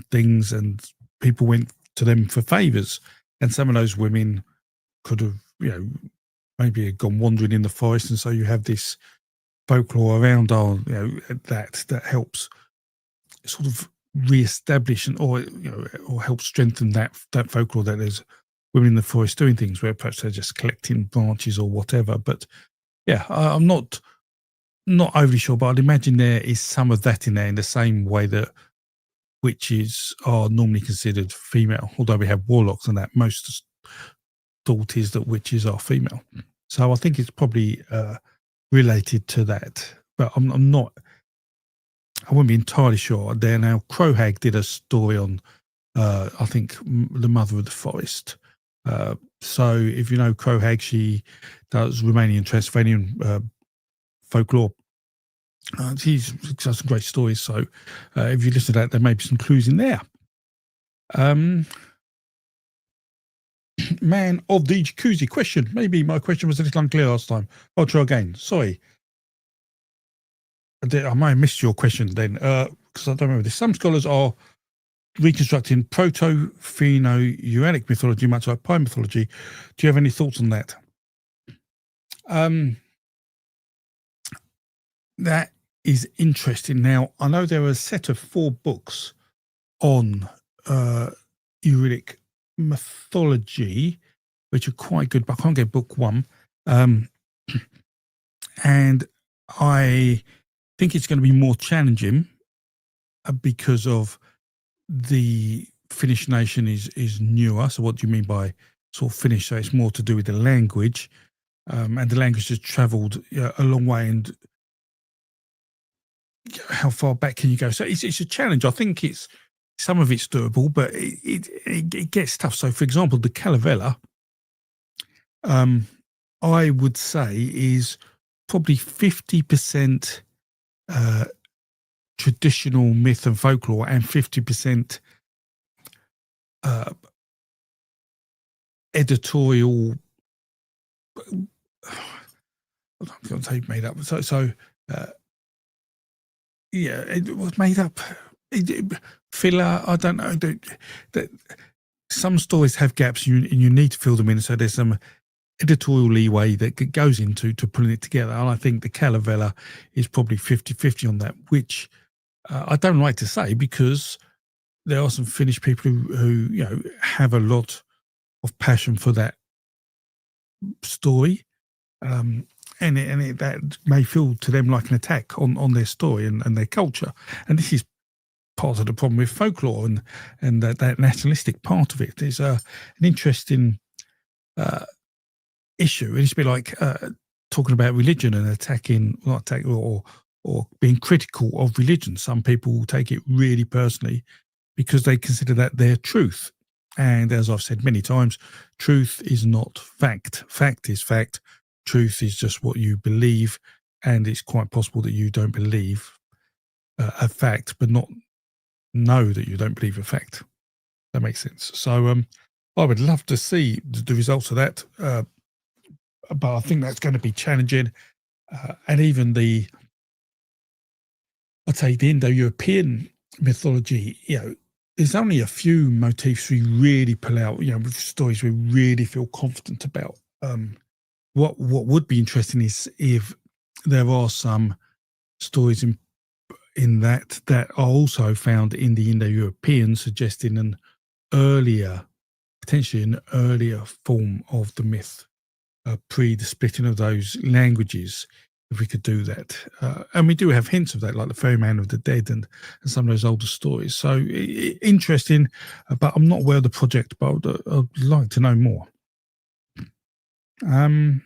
things, and people went to them for favors. And some of those women could have, maybe have gone wandering in the forest, and so you have this folklore around that helps sort of re-establish or help strengthen that folklore that there's women in the forest doing things where perhaps they're just collecting branches or whatever. But I'm not overly sure, but I'd imagine there is some of that in there, in the same way that witches are normally considered female, although we have warlocks and that. Most thought is that witches are female. So I think it's probably related to that, but I wouldn't be entirely sure. There now, Crowhag did a story on, I think, the mother of the forest. So if you know Crowhag, she does Romanian, Transylvanian folklore. She's got some great stories. So if you listen to that, there may be some clues in there. Man of the jacuzzi question. Maybe my question was a little unclear last time. I'll try again. Sorry. I might have missed your question then, because I don't remember this. Some scholars are reconstructing proto-Finno-Uralic mythology, much like Pi mythology. Do you have any thoughts on that? That is interesting. Now, I know there are a set of 4 books on Uralic mythology, which are quite good, but I can't get book 1. And I think it's going to be more challenging because of the Finnish nation is newer. So what do you mean by sort of Finnish? So it's more to do with the language, and the language has travelled a long way. And how far back can you go? So it's a challenge. I think some of it's doable, but it gets tough. So, for example, the Calavella, I would say is probably 50% traditional myth and folklore, and 50% editorial. I'm going to say made up. Yeah, it was made up. Filler. I don't know. Some stories have gaps, and you need to fill them in. So there's some editorial leeway that goes into pulling it together. And I think the Calavella is probably 50-50 on that, which I don't like to say, because there are some Finnish people who have a lot of passion for that story, and that may feel to them like an attack on their story and their culture. And this is part of the problem with folklore, and that nationalistic part of it is an interesting issue. And it's a bit like talking about religion and or being critical of religion. Some people take it really personally because they consider that their truth. And as I've said many times, truth is not fact. Fact is fact. Truth is just what you believe. And it's quite possible that you don't believe a fact, but not know that you don't believe a fact. That makes sense. So I would love to see the results of that. But I think that's going to be challenging. And even I'd say the Indo-European mythology, there's only a few motifs we really pull out, stories we really feel confident about. What would be interesting is if there are some stories in that are also found in the Indo-European, suggesting potentially an earlier form of the myth, pre the splitting of those languages, if we could do that. And we do have hints of that, like the Ferryman of the Dead and some of those older stories. So interesting, but I'm not aware of the project, but I'd like to know more. Let me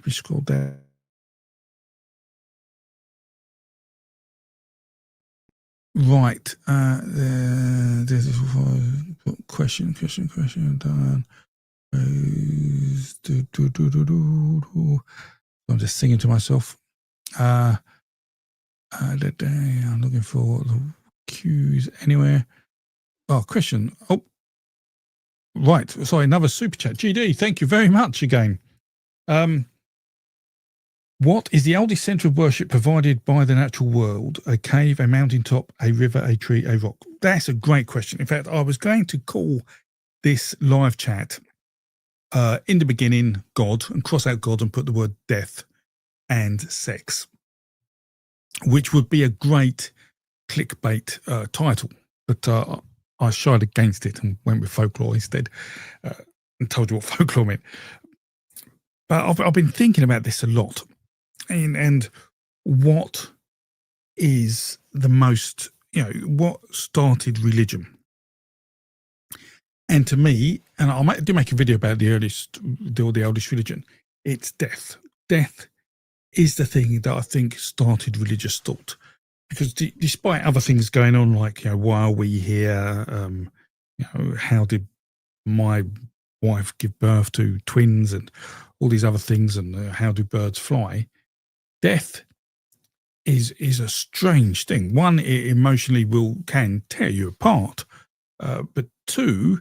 scroll down. Right. There's a question. Done. I'm just singing to myself. I'm looking for the cues anywhere. Oh, question. Oh, right. Sorry, another super chat. GD, thank you very much again. What is the oldest centre of worship provided by the natural world? A cave, a mountaintop, a river, a tree, a rock? That's a great question. In fact, I was going to call this live chat in the beginning God, and cross out God and put the word death and sex, which would be a great clickbait title. But I shied against it and went with folklore instead, and told you what folklore meant. But I've been thinking about this a lot. And what is the most, what started religion? And to me, and I'll do make a video about the oldest religion, it's death. Death is the thing that I think started religious thought. Because despite other things going on, like, why are we here? How did my wife give birth to twins and all these other things, and how do birds fly? Death is a strange thing. One, it emotionally can tear you apart, but two,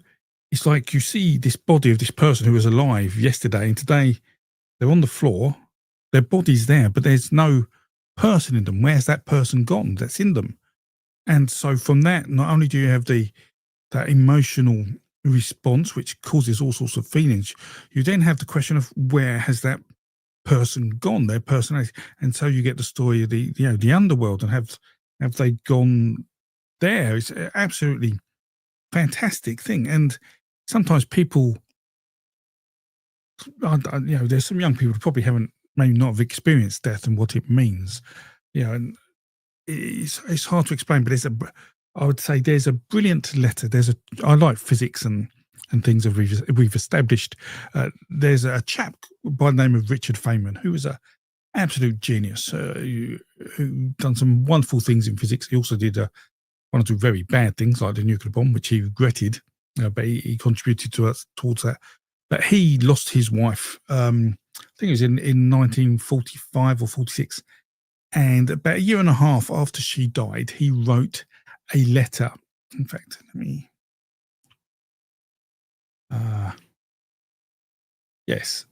it's like you see this body of this person who was alive yesterday, and today they're on the floor, their body's there, but there's no person in them. Where's that person gone that's in them? And so from that, not only do you have that emotional response, which causes all sorts of feelings, you then have the question of where has that person gone, their personality, and so you get the story of the underworld, and have they gone there? It's a absolutely fantastic thing. And sometimes people, there's some young people who probably haven't, maybe not have experienced death and what it means, and it's hard to explain, but I would say there's a brilliant letter. I like physics and things that we've established. There's a chap by the name of Richard Feynman, who was a absolute genius, who done some wonderful things in physics. He also did one or two very bad things, like the nuclear bomb, which he regretted, but he contributed towards that. But he lost his wife. I think it was in 1945 or 46. And about a year and a half after she died, he wrote a letter. In fact, let me. Yes,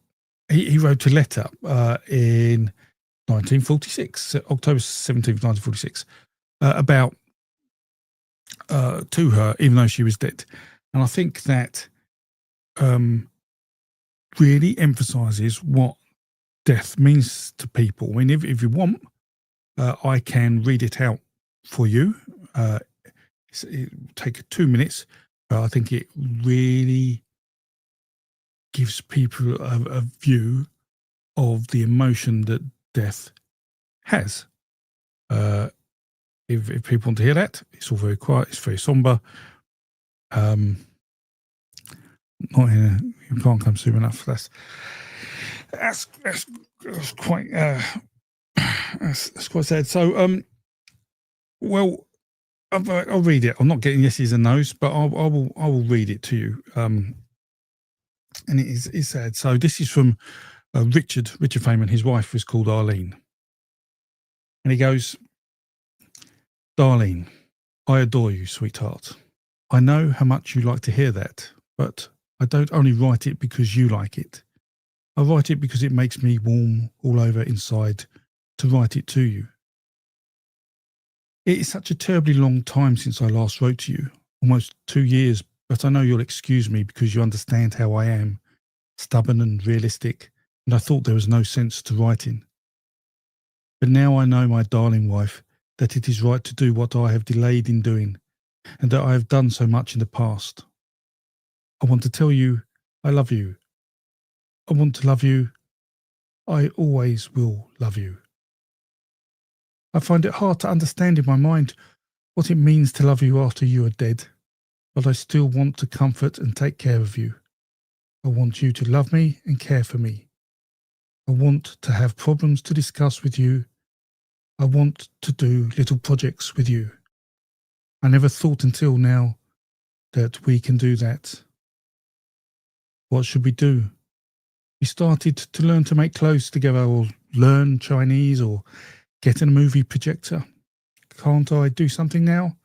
he wrote a letter in 1946, October 17th, 1946, about to her, even though she was dead. And I think that really emphasizes what death means to people. I mean, if you want, I can read it out for you. It will take 2 minutes, but I think it really gives people a view of the emotion that death has. If people want to hear that, it's all very quiet. It's very somber. Not in you can't come soon enough. That's quite that's quite sad. So well, I'll read it. I'm not getting yeses and nos, but I will read it to you. And it's sad. So this is from Richard Feynman. His wife was called Arlene, and he goes, "Darlene, I adore you, sweetheart. I know how much you like to hear that, but I don't only write it because you like it. I write it because it makes me warm all over inside to write it to you. It is such a terribly long time since I last wrote to you, almost 2 years, but I know you'll excuse me because you understand how I am, stubborn and realistic, and I thought there was no sense to writing. But now I know, my darling wife, that it is right to do what I have delayed in doing, and that I have done so much in the past. I want to tell you I love you. I want to love you. I always will love you. I find it hard to understand in my mind what it means to love you after you are dead, but I still want to comfort and take care of you. I want you to love me and care for me. I want to have problems to discuss with you. I want to do little projects with you. I never thought until now that we can do that. What should we do? We started to learn to make clothes together, or learn Chinese, or get in a movie projector. Can't I do something now?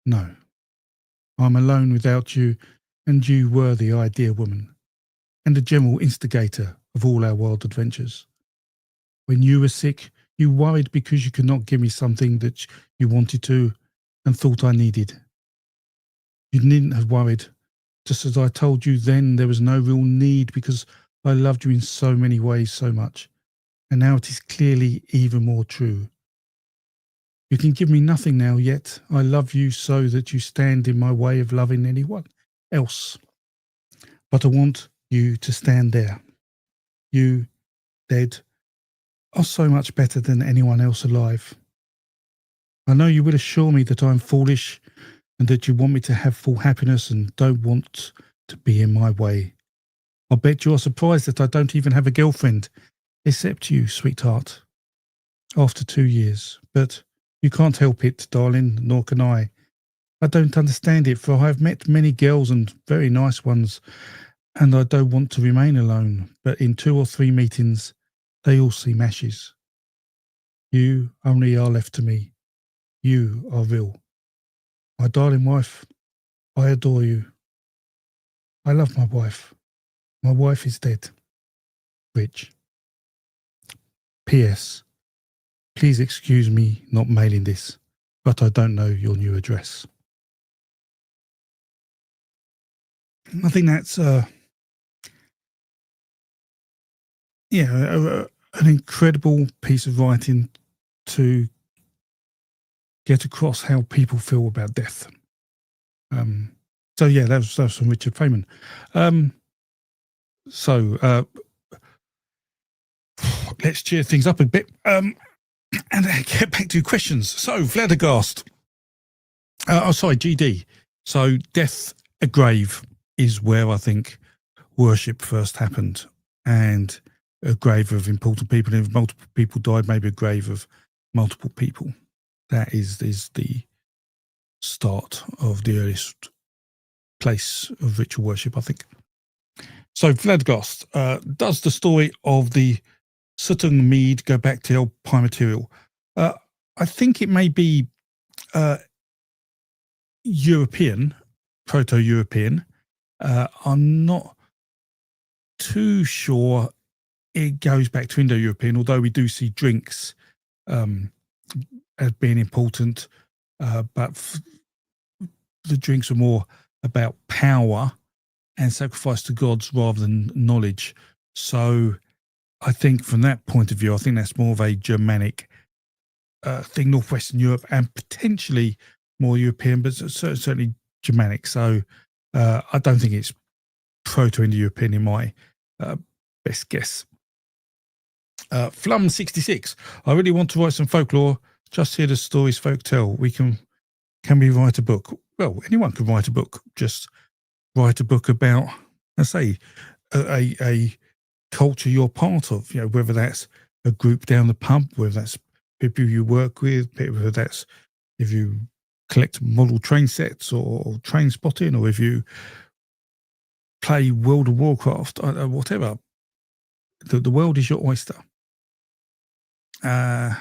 No. I'm alone without you, and you were the idea woman, and the general instigator of all our wild adventures. When you were sick, you worried because you could not give me something that you wanted to and thought I needed. You needn't have worried, just as I told you then there was no real need because I loved you in so many ways so much, and now it is clearly even more true. You can give me nothing now, yet I love you so that you stand in my way of loving anyone else. But I want you to stand there. You, dead, are so much better than anyone else alive. I know you will assure me that I am foolish and that you want me to have full happiness and don't want to be in my way. I bet you are surprised that I don't even have a girlfriend, except you, sweetheart, after 2 years. But you can't help it, darling, nor can I. I don't understand it, for I have met many girls and very nice ones, and I don't want to remain alone. But in 2 or 3 meetings, they all seem ashes. You only are left to me. You are real. My darling wife, I adore you. I love my wife. My wife is dead. Rich. P.S. Please excuse me not mailing this, but I don't know your new address. I think that's an incredible piece of writing to get across how people feel about death. So yeah, that was from Richard Feynman. So let's cheer things up a bit and get back to questions. So Vladigast, sorry, GD. So death, a grave, is where I think worship first happened, and a grave of important people. And if multiple people died, maybe a grave of multiple people. That is the start of the earliest place of ritual worship, I think. So Vladgost, does the story of the Suttung mead go back to Alpine material? I think it may be European, Proto-European. I'm not too sure it goes back to Indo-European, although we do see drinks as being important, but the drinks are more about power and sacrifice to gods rather than knowledge. So I think from that point of view, I think that's more of a Germanic thing, Northwestern Europe, and potentially more European, but certainly Germanic. So I don't think it's Proto-Indo-European in my best guess. Flum66, I really want to write some folklore. Just hear the stories folk tell. Can we write a book? Well, anyone can write a book. Just write a book about, let's say, a culture you're part of. You know, whether that's a group down the pub, whether that's people you work with, whether that's if you collect model train sets or train spotting, or if you play World of Warcraft, whatever. The world is your oyster. Let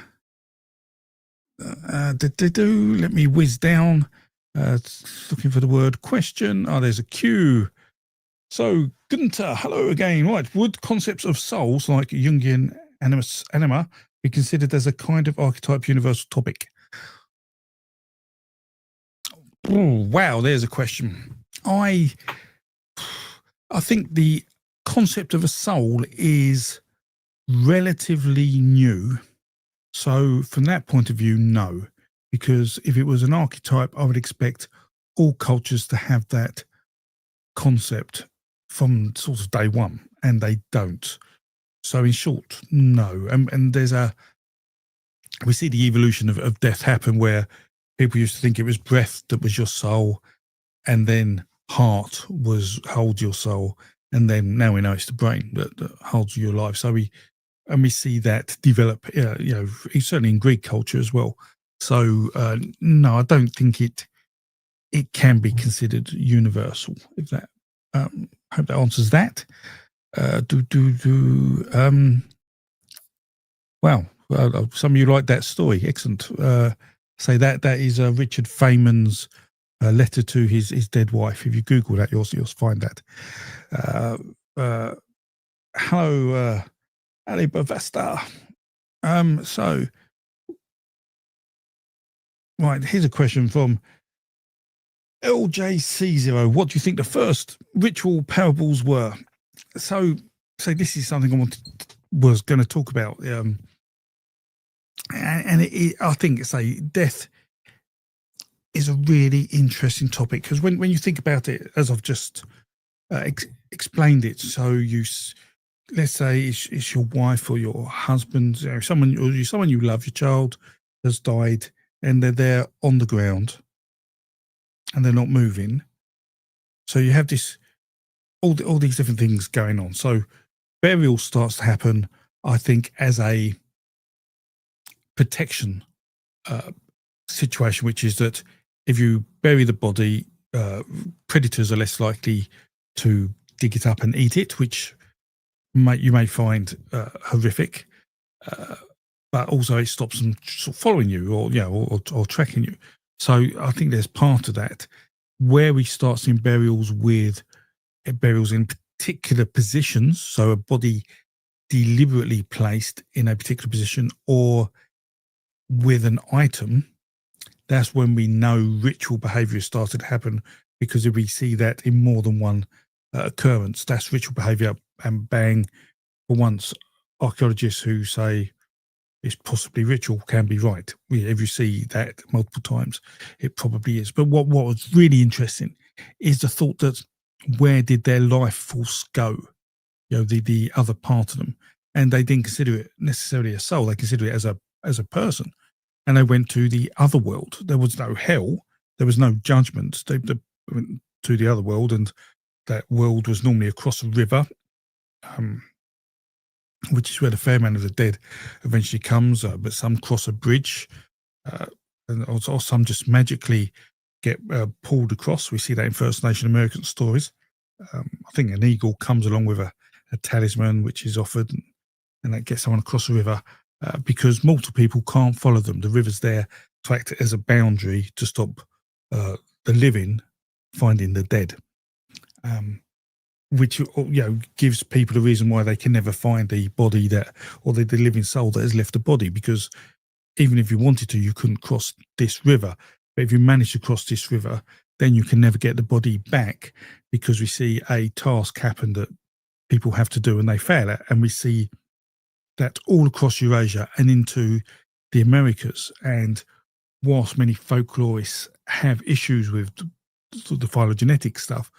me whiz down. Looking for the word question. Oh, there's a Q. So, Gunter, hello again. Right, would concepts of souls like Jungian anima be considered as a kind of archetype universal topic? Oh, wow, there's a question. I think the concept of a soul is relatively new. So from that point of view, no, because if it was an archetype, I would expect all cultures to have that concept from sort of day one, and they don't. So in short, no. And we see the evolution of death happen, where people used to think it was breath that was your soul, and then heart holds your soul, and then now we know it's the brain that holds you alive. So we see that develop, certainly in Greek culture as well. So no, I don't think it can be considered universal. If that, hope that answers that. Wow, some of you like that story. Excellent. Say that is Richard Feynman's letter to his dead wife. If you Google that, you'll find that. Hello, Ali Bavesta. So, right, here's a question from LJC0. What do you think the first ritual parables were? So this is something I was going to talk about. And I think death is a really interesting topic, because when you think about it, as I've just explained it, so let's say it's your wife or your husband, someone you love, your child has died, and they're there on the ground and they're not moving. So you have all these different things going on. So burial starts to happen, I think, as a protection situation, which is that if you bury the body, predators are less likely to dig it up and eat it, which you may find horrific, but also it stops them sort of following you or tracking you. So I think there's part of that where we start seeing burials in particular positions, so a body deliberately placed in a particular position or with an item that's when we know ritual behavior has started to happen, because if we see that in more than one occurrence, that's ritual behavior, and bang, for once, archaeologists who say it's possibly ritual can be right. If you see that multiple times, it probably is. But what was really interesting is the thought that where did their life force go? The other part of them, and they didn't consider it necessarily a soul. They considered it as a person, and they went to the other world. There was no hell. There was no judgment. They went to the other world, and that world was normally across a river. Um, which is where the fair man of the dead eventually comes, but some cross a bridge, uh, or some just magically get pulled across. We see that in First Nation American stories. I think an eagle comes along with a talisman which is offered, and that gets someone across the river, because mortal people can't follow them. The river's there to act as a boundary to stop the living finding the dead. Which gives people a reason why they can never find the body or the living soul that has left the body, because even if you wanted to, you couldn't cross this river. But if you manage to cross this river, then you can never get the body back, because we see a task happen that people have to do and they fail at, and we see that all across Eurasia and into the Americas. And whilst many folklorists have issues with the phylogenetic stuff,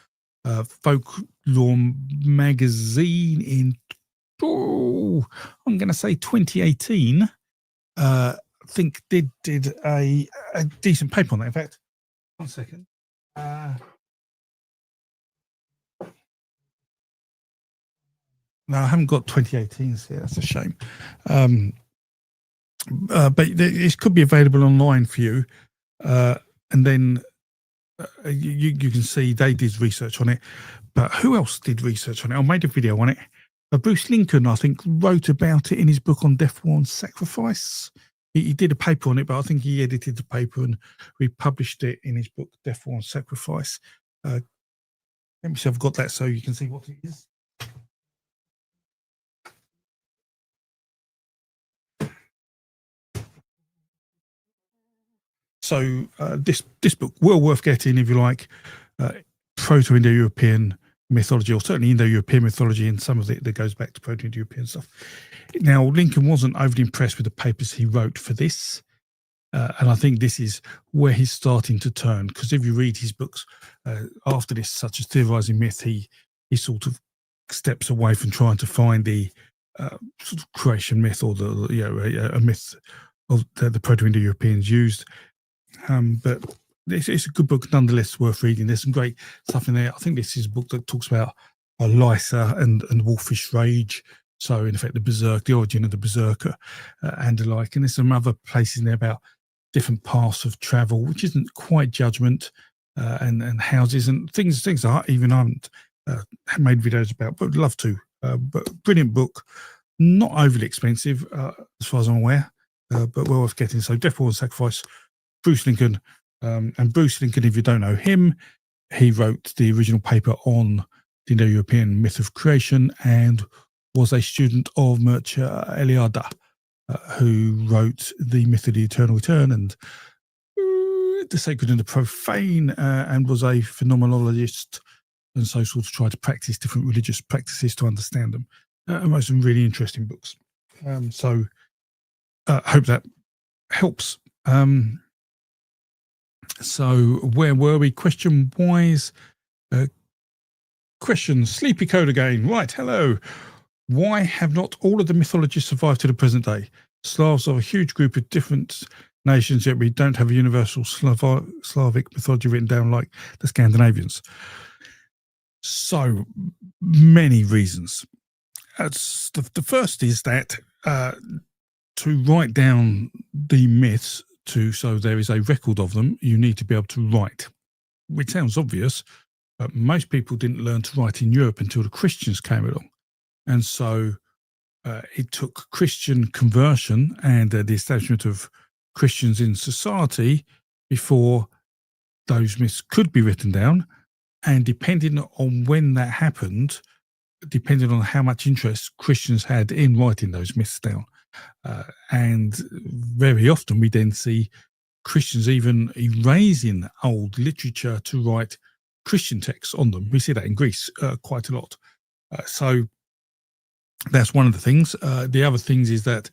Folklore magazine in, I'm going to say 2018, I think did a decent paper on that. In fact, 1 second. No, I haven't got 2018s here. That's a shame. But it could be available online for you. And then you can see they did research on it. But who else did research on it? I made a video on it. Bruce Lincoln, I think, wrote about it in his book on Death, War and Sacrifice. He did a paper on it, but I think he edited the paper and republished it in his book, Death, War and Sacrifice. Let me see if I've got that so you can see what it is. So this book, well worth getting if you like Proto-Indo-European mythology, or certainly Indo-European mythology, and some of it that goes back to Proto-Indo-European stuff. Now, Lincoln wasn't overly impressed with the papers he wrote for this, and I think this is where he's starting to turn, because if you read his books after this, such as Theorizing Myth, he sort of steps away from trying to find the sort of creation myth, or a myth of the Proto-Indo-Europeans used. But it's a good book nonetheless, worth reading. There's some great stuff in there. I think this is a book that talks about Lysa and wolfish rage. So in effect, the origin of the berserker and the like. And there's some other places in there about different paths of travel, which isn't quite judgment, and houses and things that even I haven't made videos about, but would love to. But brilliant book, not overly expensive as far as I'm aware, but well worth getting. So Death, War and Sacrifice, Bruce Lincoln. And Bruce Lincoln, if you don't know him, he wrote the original paper on the Indo-European myth of creation and was a student of Mircea Eliade, who wrote the myth of the eternal return and the sacred and the profane, and was a phenomenologist, and so sort of tried to practice different religious practices to understand them. And wrote some really interesting books. So I hope that helps. So where were we? Question wise. Question, Sleepy Code again. Right, hello. Why have not all of the mythologies survived to the present day? Slavs are a huge group of different nations, yet we don't have a universal Slavic mythology written down like the Scandinavians. So many reasons. The first is that to write down the myths, so there is a record of them, you need to be able to write, which sounds obvious, but most people didn't learn to write in Europe until the Christians came along. And so it took Christian conversion and the establishment of Christians in society before those myths could be written down. And depending on when that happened, depending on how much interest Christians had in writing those myths down. And very often we then see Christians even erasing old literature to write Christian texts on them. We see that in Greece quite a lot. So that's one of the things. The other things is that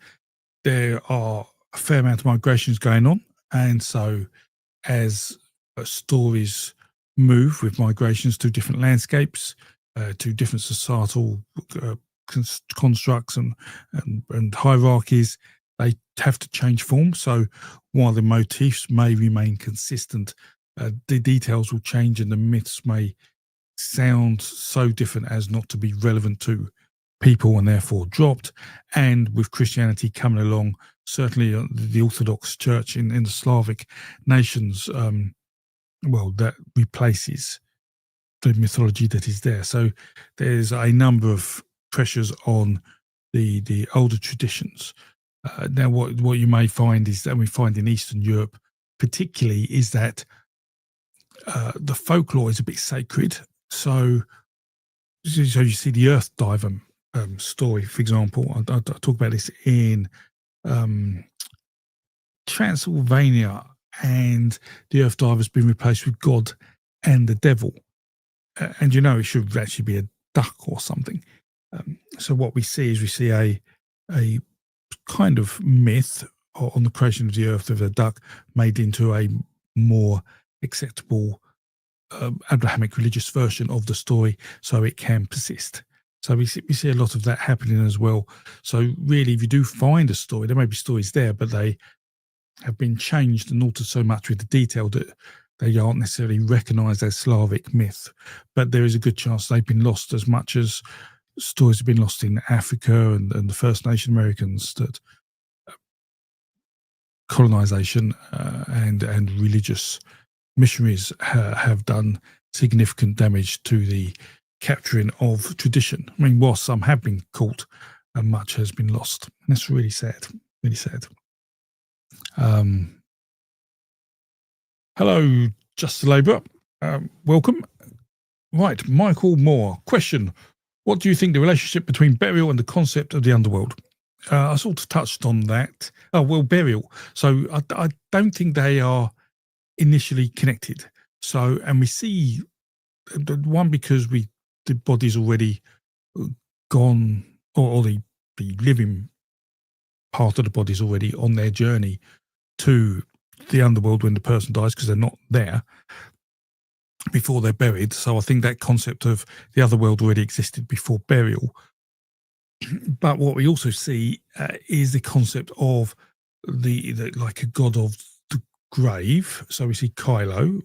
there are a fair amount of migrations going on, and so as stories move with migrations to different landscapes, to different societal constructs and hierarchies, they have to change form. So while the motifs may remain consistent, the details will change and the myths may sound so different as not to be relevant to people and therefore dropped. And with Christianity coming along, certainly the Orthodox Church in the Slavic nations, that replaces the mythology that is there. So there's a number of pressures on the older traditions. Now, what you may find is that we find in Eastern Europe, particularly, is that the folklore is a bit sacred. So you see the Earth Diver story, for example. I talk about this in Transylvania, and the Earth Diver's been replaced with God and the devil. And it should actually be a duck or something. So what we see a kind of myth on the creation of the earth of a duck made into a more acceptable Abrahamic religious version of the story, so it can persist. So we see a lot of that happening as well. So really, if you do find a story, there may be stories there, but they have been changed and altered so much with the detail that they aren't necessarily recognised as Slavic myth. But there is a good chance they've been lost, as much as stories have been lost in Africa and the First Nation Americans, that colonisation and religious missionaries have done significant damage to the capturing of tradition. I mean, whilst some have been caught, much has been lost. And it's really sad, really sad. Hello, Just a Labourer. Welcome. Right, Michael Moore. Question: what do you think the relationship between burial and the concept of the underworld? I sort of touched on that. Oh, well, burial. So I don't think they are initially connected. So, and we see the one, because the body's already gone, or the living part of the body's already on their journey to the underworld when the person dies, because they're not there before they're buried. So I think that concept of the other world already existed before burial. But what we also see is the concept of the like a god of the grave. So we see Kylo,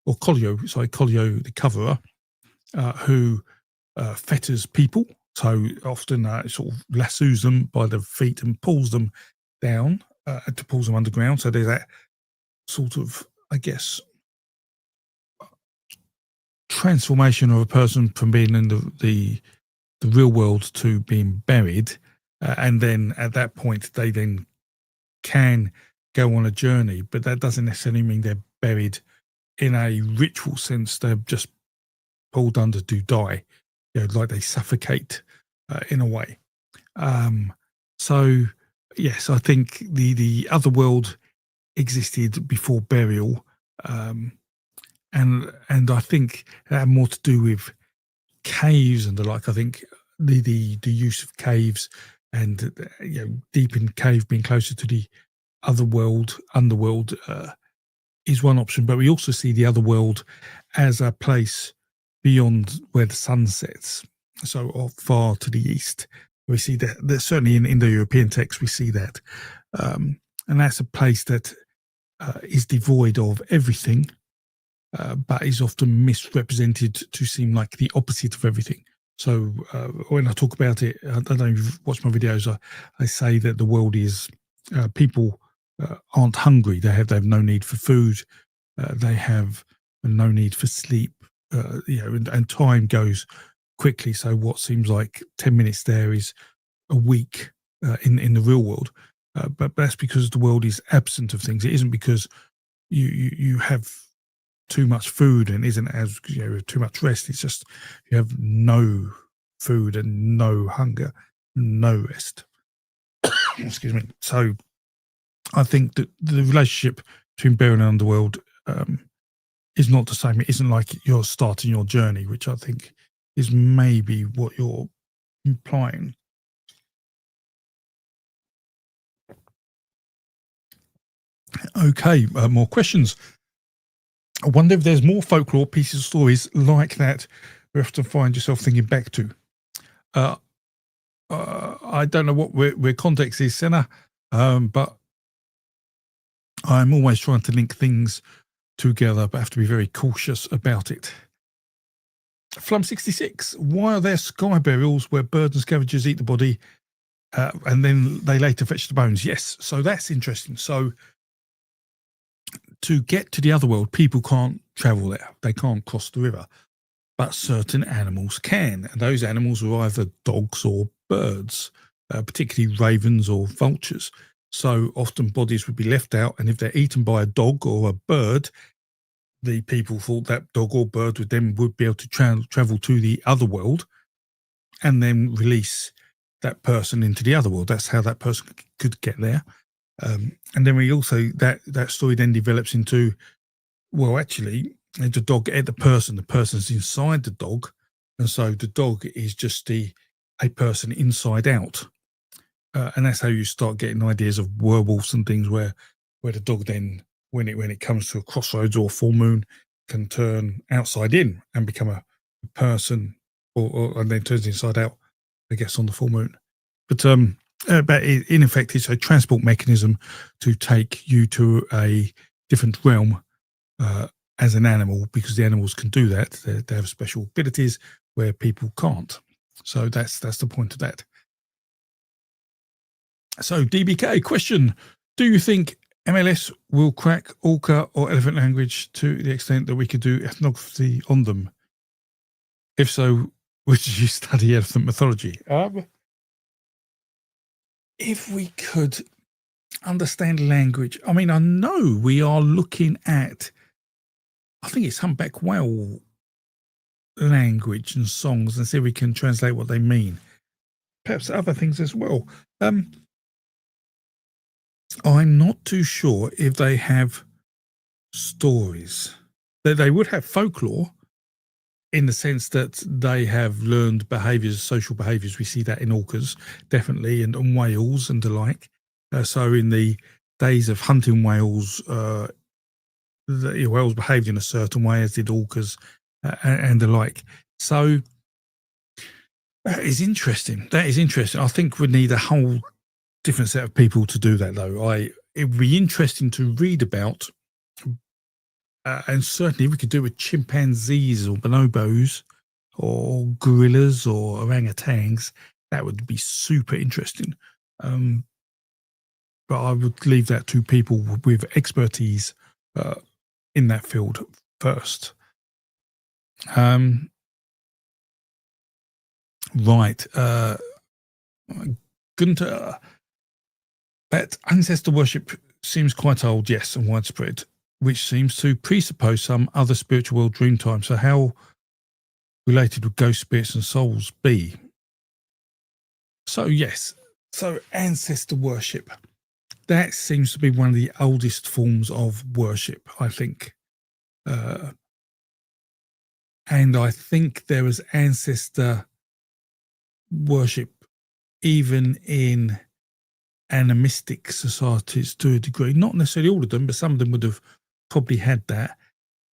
or Collio, Collio the Coverer, who fetters people. So often sort of lassos them by the feet and pulls them down, pulls them underground. So there's that sort of, I guess, transformation of a person from being in the real world to being buried, and then at that point they then can go on a journey, but that doesn't necessarily mean they're buried in a ritual sense. They're just pulled under to die, like they suffocate in a way. So yes, I think the other world existed before burial, and I think that had more to do with caves and the like. I think the use of caves and deep in cave, being closer to the underworld is one option. But we also see the other world as a place beyond where the sun sets, so far to the east. We see that certainly in Indo-European texts we see that, and that's a place that is devoid of everything, but is often misrepresented to seem like the opposite of everything. So when I talk about it, I don't know if you've watched my videos, I say that the world is, people aren't hungry. They have no need for food. They have no need for sleep. And time goes quickly. So what seems like 10 minutes there is a week in the real world. But that's because the world is absent of things. It isn't because you have too much food and isn't as too much rest. It's just you have no food and no hunger, no rest. Excuse me. So I think that the relationship between bear and underworld is not the same. It isn't like you're starting your journey, which I think is maybe what you're implying. Okay, more questions. I wonder if there's more folklore pieces of stories like that you often find yourself thinking back to. Uh, I don't know what where context is, Senna, but I'm always trying to link things together, but have to be very cautious about it. Flum66, why are there sky burials where birds and scavengers eat the body and then they later fetch the bones? Yes, so that's interesting. So to get to the other world, people can't travel there. They can't cross the river, but certain animals can. And those animals are either dogs or birds, particularly ravens or vultures. So often bodies would be left out, and if they're eaten by a dog or a bird, the people thought that dog or bird would be able to travel to the other world and then release that person into the other world. That's how that person could get there. And then we also, that story then develops into, well, actually, the dog ate the person's inside the dog. And so the dog is just a person inside out. And that's how you start getting ideas of werewolves and things where the dog then, when it comes to a crossroads or full moon, can turn outside in and become a person, and then turns inside out, I guess, on the full moon. But in effect, it's a transport mechanism to take you to a different realm as an animal, because the animals can do that. They have special abilities where people can't. So that's the point of that. So DBK question: do you think MLS will crack Orca or elephant language to the extent that we could do ethnography on them? If so, would you study elephant mythology? If we could understand language, I mean, I know we are looking at, I think it's humpback whale language and songs, and see if we can translate what they mean. Perhaps other things as well. I'm not too sure if they have stories. They would have folklore in the sense that they have learned behaviours, social behaviours. We see that in orcas, definitely, and whales and the like. So in the days of hunting whales, the whales behaved in a certain way, as did orcas and the like. So that is interesting. That is interesting. I think we need a whole different set of people to do that, though. It would be interesting to read about, and certainly we could do with chimpanzees or bonobos or gorillas or orangutans. That would be super interesting. But I would leave that to people with expertise in that field first. Right. Gunter, that ancestor worship seems quite old, yes, and widespread, which seems to presuppose some other spiritual world dream time. So how related would ghost spirits and souls be? So yes, so ancestor worship, that seems to be one of the oldest forms of worship, I think. And I think there was ancestor worship even in animistic societies to a degree. Not necessarily all of them, but some of them would have probably had that.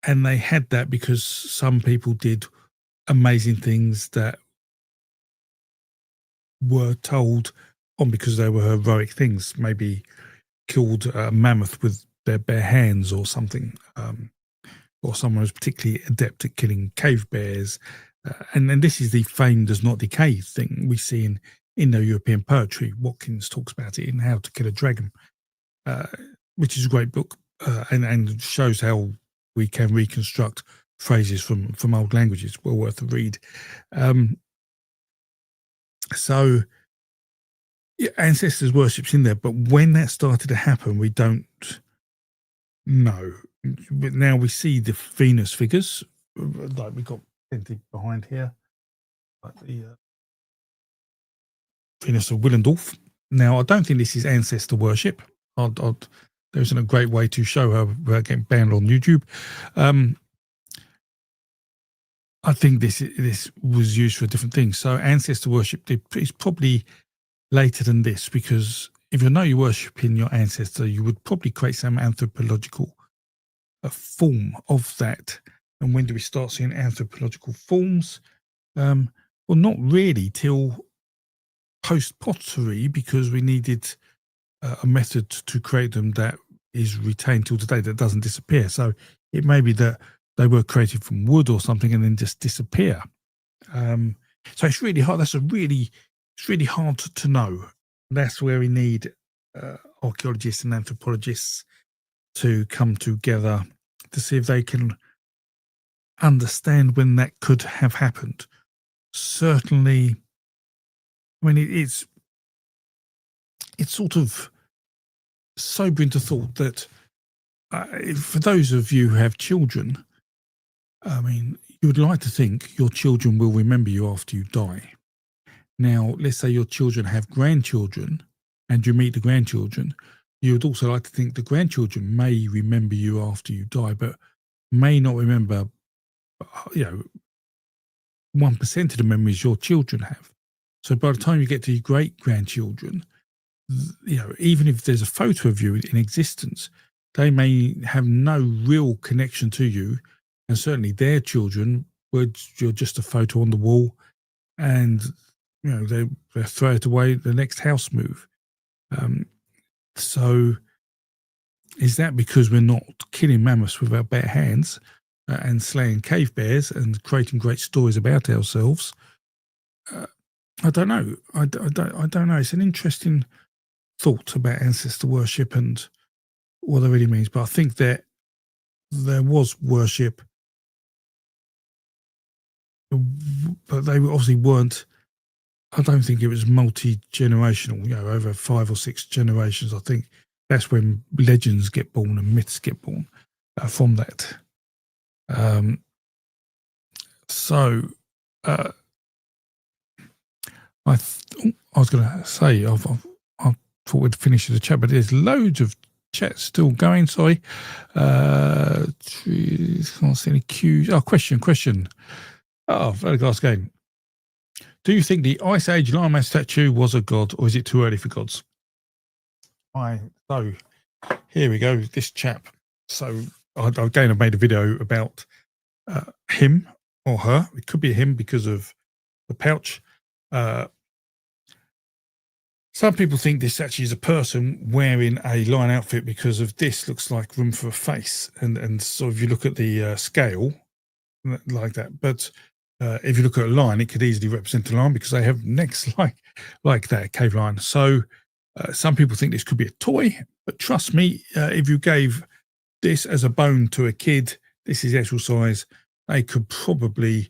And they had that because some people did amazing things that were told on because they were heroic things, maybe killed a mammoth with their bare hands or something, or someone was particularly adept at killing cave bears. And then this is the fame does not decay thing we see in Indo-European poetry. Watkins talks about it in How to Kill a Dragon, which is a great book, and shows how we can reconstruct phrases from old languages. Well worth a read. So yeah, ancestors worship's in there, but when that started to happen, we don't know. But now we see the Venus figures, like we've got plenty behind here, like the Venus of Willendorf. Now, I don't think this is ancestor worship. there isn't a great way to show her without getting banned on YouTube. I think this was used for different things. So ancestor worship is probably later than this, because if you know you're worshipping your ancestor, you would probably create some anthropological form of that. And when do we start seeing anthropological forms? Well, not really till post-pottery, because we needed a method to create them that is retained till today, that doesn't disappear. So it may be that they were created from wood or something and then just disappear. So it's really hard. It's really hard to know. That's where we need archaeologists and anthropologists to come together to see if they can understand when that could have happened. Certainly, I mean, it's sort of sobering to thought that for those of you who have children, I mean, you would like to think your children will remember you after you die. Now, let's say your children have grandchildren and you meet the grandchildren. You would also like to think the grandchildren may remember you after you die, but may not remember, 1% of the memories your children have. So by the time you get to your great-grandchildren, even if there's a photo of you in existence, they may have no real connection to you, and certainly their children you're just a photo on the wall, and they throw it away at the next house move. So is that because we're not killing mammoths with our bare hands and slaying cave bears and creating great stories about ourselves? I don't know. I don't know. It's an interesting thought about ancestor worship and what it really means. But I think that there was worship, but they obviously weren't. I don't think it was multi-generational, over 5 or 6 generations. I think that's when legends get born and myths get born from that. I was going to say, I thought we'd finish the chat, but there's loads of chat still going. Sorry. Can't see any cues. Oh, question. Oh, very last game. Do you think the Ice Age Lion Man statue was a god, or is it too early for gods? So here we go. This chap. So I've made a video about him or her. It could be him because of the pouch. Some people think this actually is a person wearing a lion outfit because of this looks like room for a face, and so if you look at the scale like that, but if you look at a lion, it could easily represent a lion because they have necks like that, cave lion. So some people think this could be a toy, but trust me, if you gave this as a bone to a kid, this is actual size, they could probably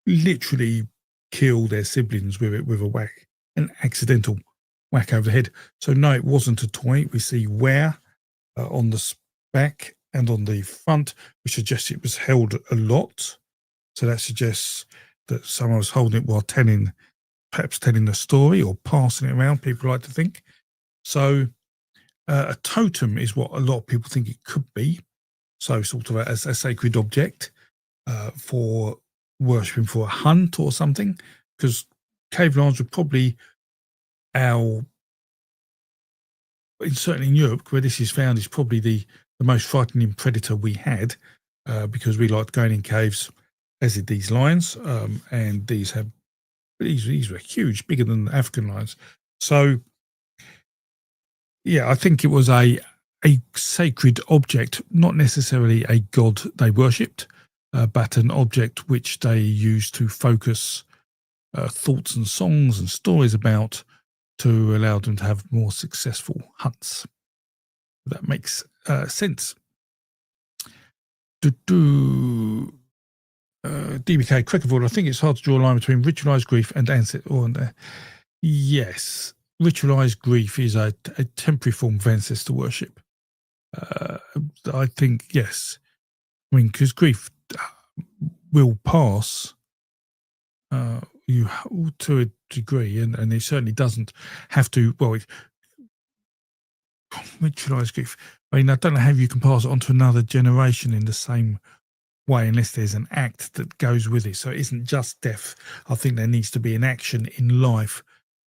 literally kill their siblings with it, with a whack, an accidental whack over the head. So no, it wasn't a toy. We see wear on the back and on the front, which suggests it was held a lot. So that suggests that someone was holding it while perhaps telling the story or passing it around, people like to think. So a totem is what a lot of people think it could be. So sort of a sacred object for worshipping for a hunt or something, because cave lions were probably certainly in Europe, where this is found, is probably the most frightening predator we had, because we liked going in caves, as did these lions, and these were huge, bigger than African lions. So yeah, I think it was a sacred object, not necessarily a god they worshipped, but an object which they used to focus thoughts and songs and stories about, to allow them to have more successful hunts. That makes sense. DBK Crickervold, I think it's hard to draw a line between ritualized grief and ancestor. Yes, ritualized grief is a temporary form of ancestor worship. I think, yes. I mean, because grief will pass you to a degree, and it certainly doesn't have to. Well, ritualised grief. I mean, I don't know how you can pass it on to another generation in the same way unless there's an act that goes with it. So it isn't just death. I think there needs to be an action in life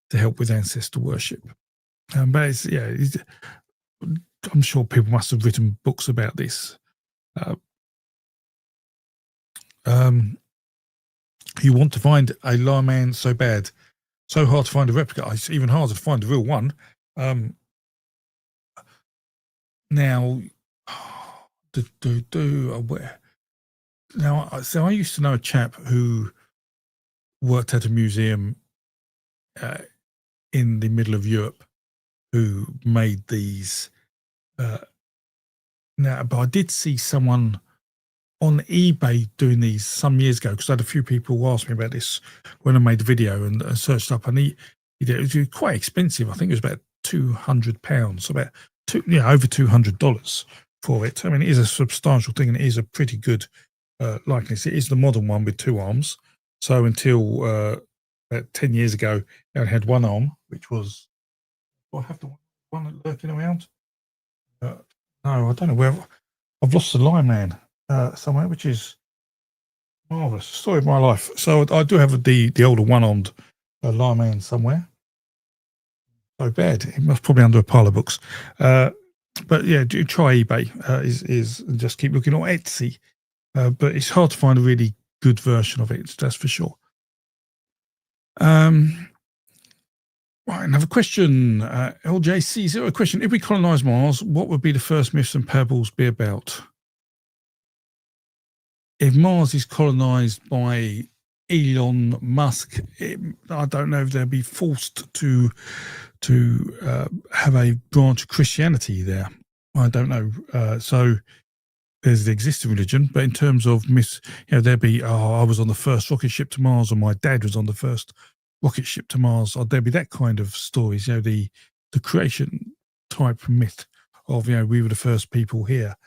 to help with ancestor worship. But I'm sure people must have written books about this. You want to find a Lion Man so bad, so hard to find a replica. It's even harder to find the real one. Now, so I used to know a chap who worked at a museum in the middle of Europe who made these. Now, but I did see someone on eBay doing these some years ago, because I had a few people who asked me about this when I made the video and searched up, and he did. It was quite expensive. I think it was about £200, about over $200 for it. I mean, it is a substantial thing, and it is a pretty good likeness. It is the modern one with two arms. So until about 10 years ago, it only had one arm, which was. Do I have the one lurking around? No, I don't know where. I've lost the Lion Man somewhere, which is marvelous. Story of my life. So I do have the older one-armed Lion Man somewhere. So bad. It must probably under a pile of books. But yeah, do try eBay. Is just keep looking, or Etsy. But it's hard to find a really good version of it. That's for sure. Right, another question. LJC0 question. If we colonize Mars, what would be the first myths and parables be about? If Mars is colonized by Elon Musk, I don't know if they'll be forced to have a branch of Christianity there. I don't know. So there's the existing religion, but in terms of myths, there'd be, I was on the first rocket ship to Mars, or my dad was on the first rocket ship to Mars, or there'd be that kind of stories, the creation type myth of, we were the first people here,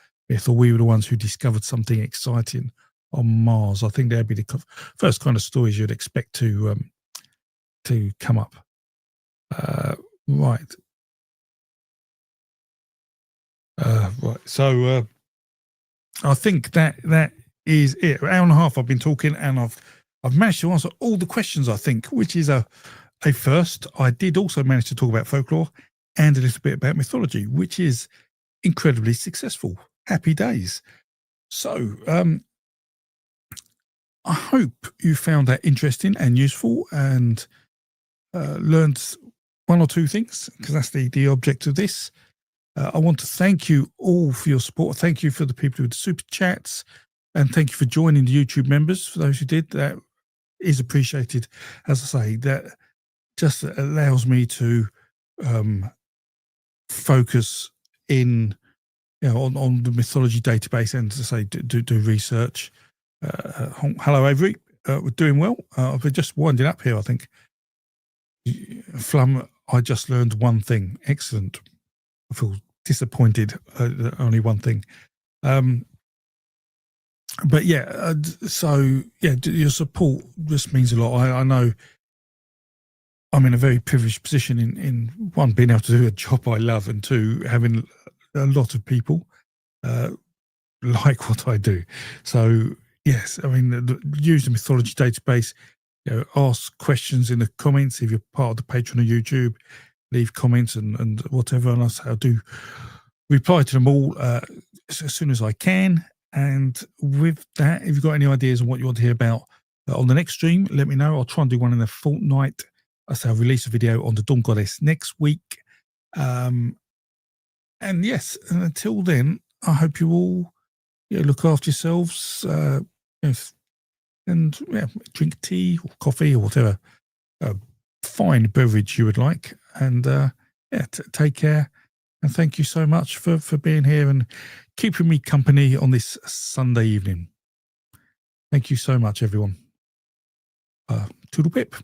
or we were the ones who discovered something exciting on Mars. I think that'd be the first kind of stories you'd expect to come up. Right. Right. So I think that is it. An hour and a half I've been talking, and I've managed to answer all the questions, I think, which is a first. I did also manage to talk about folklore and a little bit about mythology, which is incredibly successful. Happy days. So I hope you found that interesting and useful, and learned one or two things, because that's the object of this. I want to thank you all for your support. Thank you for the people who did super chats, and thank you for joining the YouTube members. For those who did, that is appreciated. As I say, that just allows me to focus in, on the mythology database, and to say do research. Hello, Avery. We're doing well. We're just winding up here, I think. Flum, I just learned one thing. Excellent. I feel disappointed. Only one thing. But yeah, so yeah, your support just means a lot. I know I'm in a very privileged position in one, being able to do a job I love, and two, having a lot of people like what I do. So yes, I mean, use the mythology database. Ask questions in the comments if you're part of the Patreon or YouTube. Leave comments and whatever, and I'll do reply to them all as soon as I can. And with that, if you've got any ideas on what you want to hear about on the next stream, let me know. I'll try and do one in a fortnight. I'll release a video on the Dawn Goddess next week. And yes, and until then, I hope you all look after yourselves, and drink tea or coffee or whatever fine beverage you would like. And take care. And thank you so much for being here and keeping me company on this Sunday evening. Thank you so much, everyone. Toodle pip.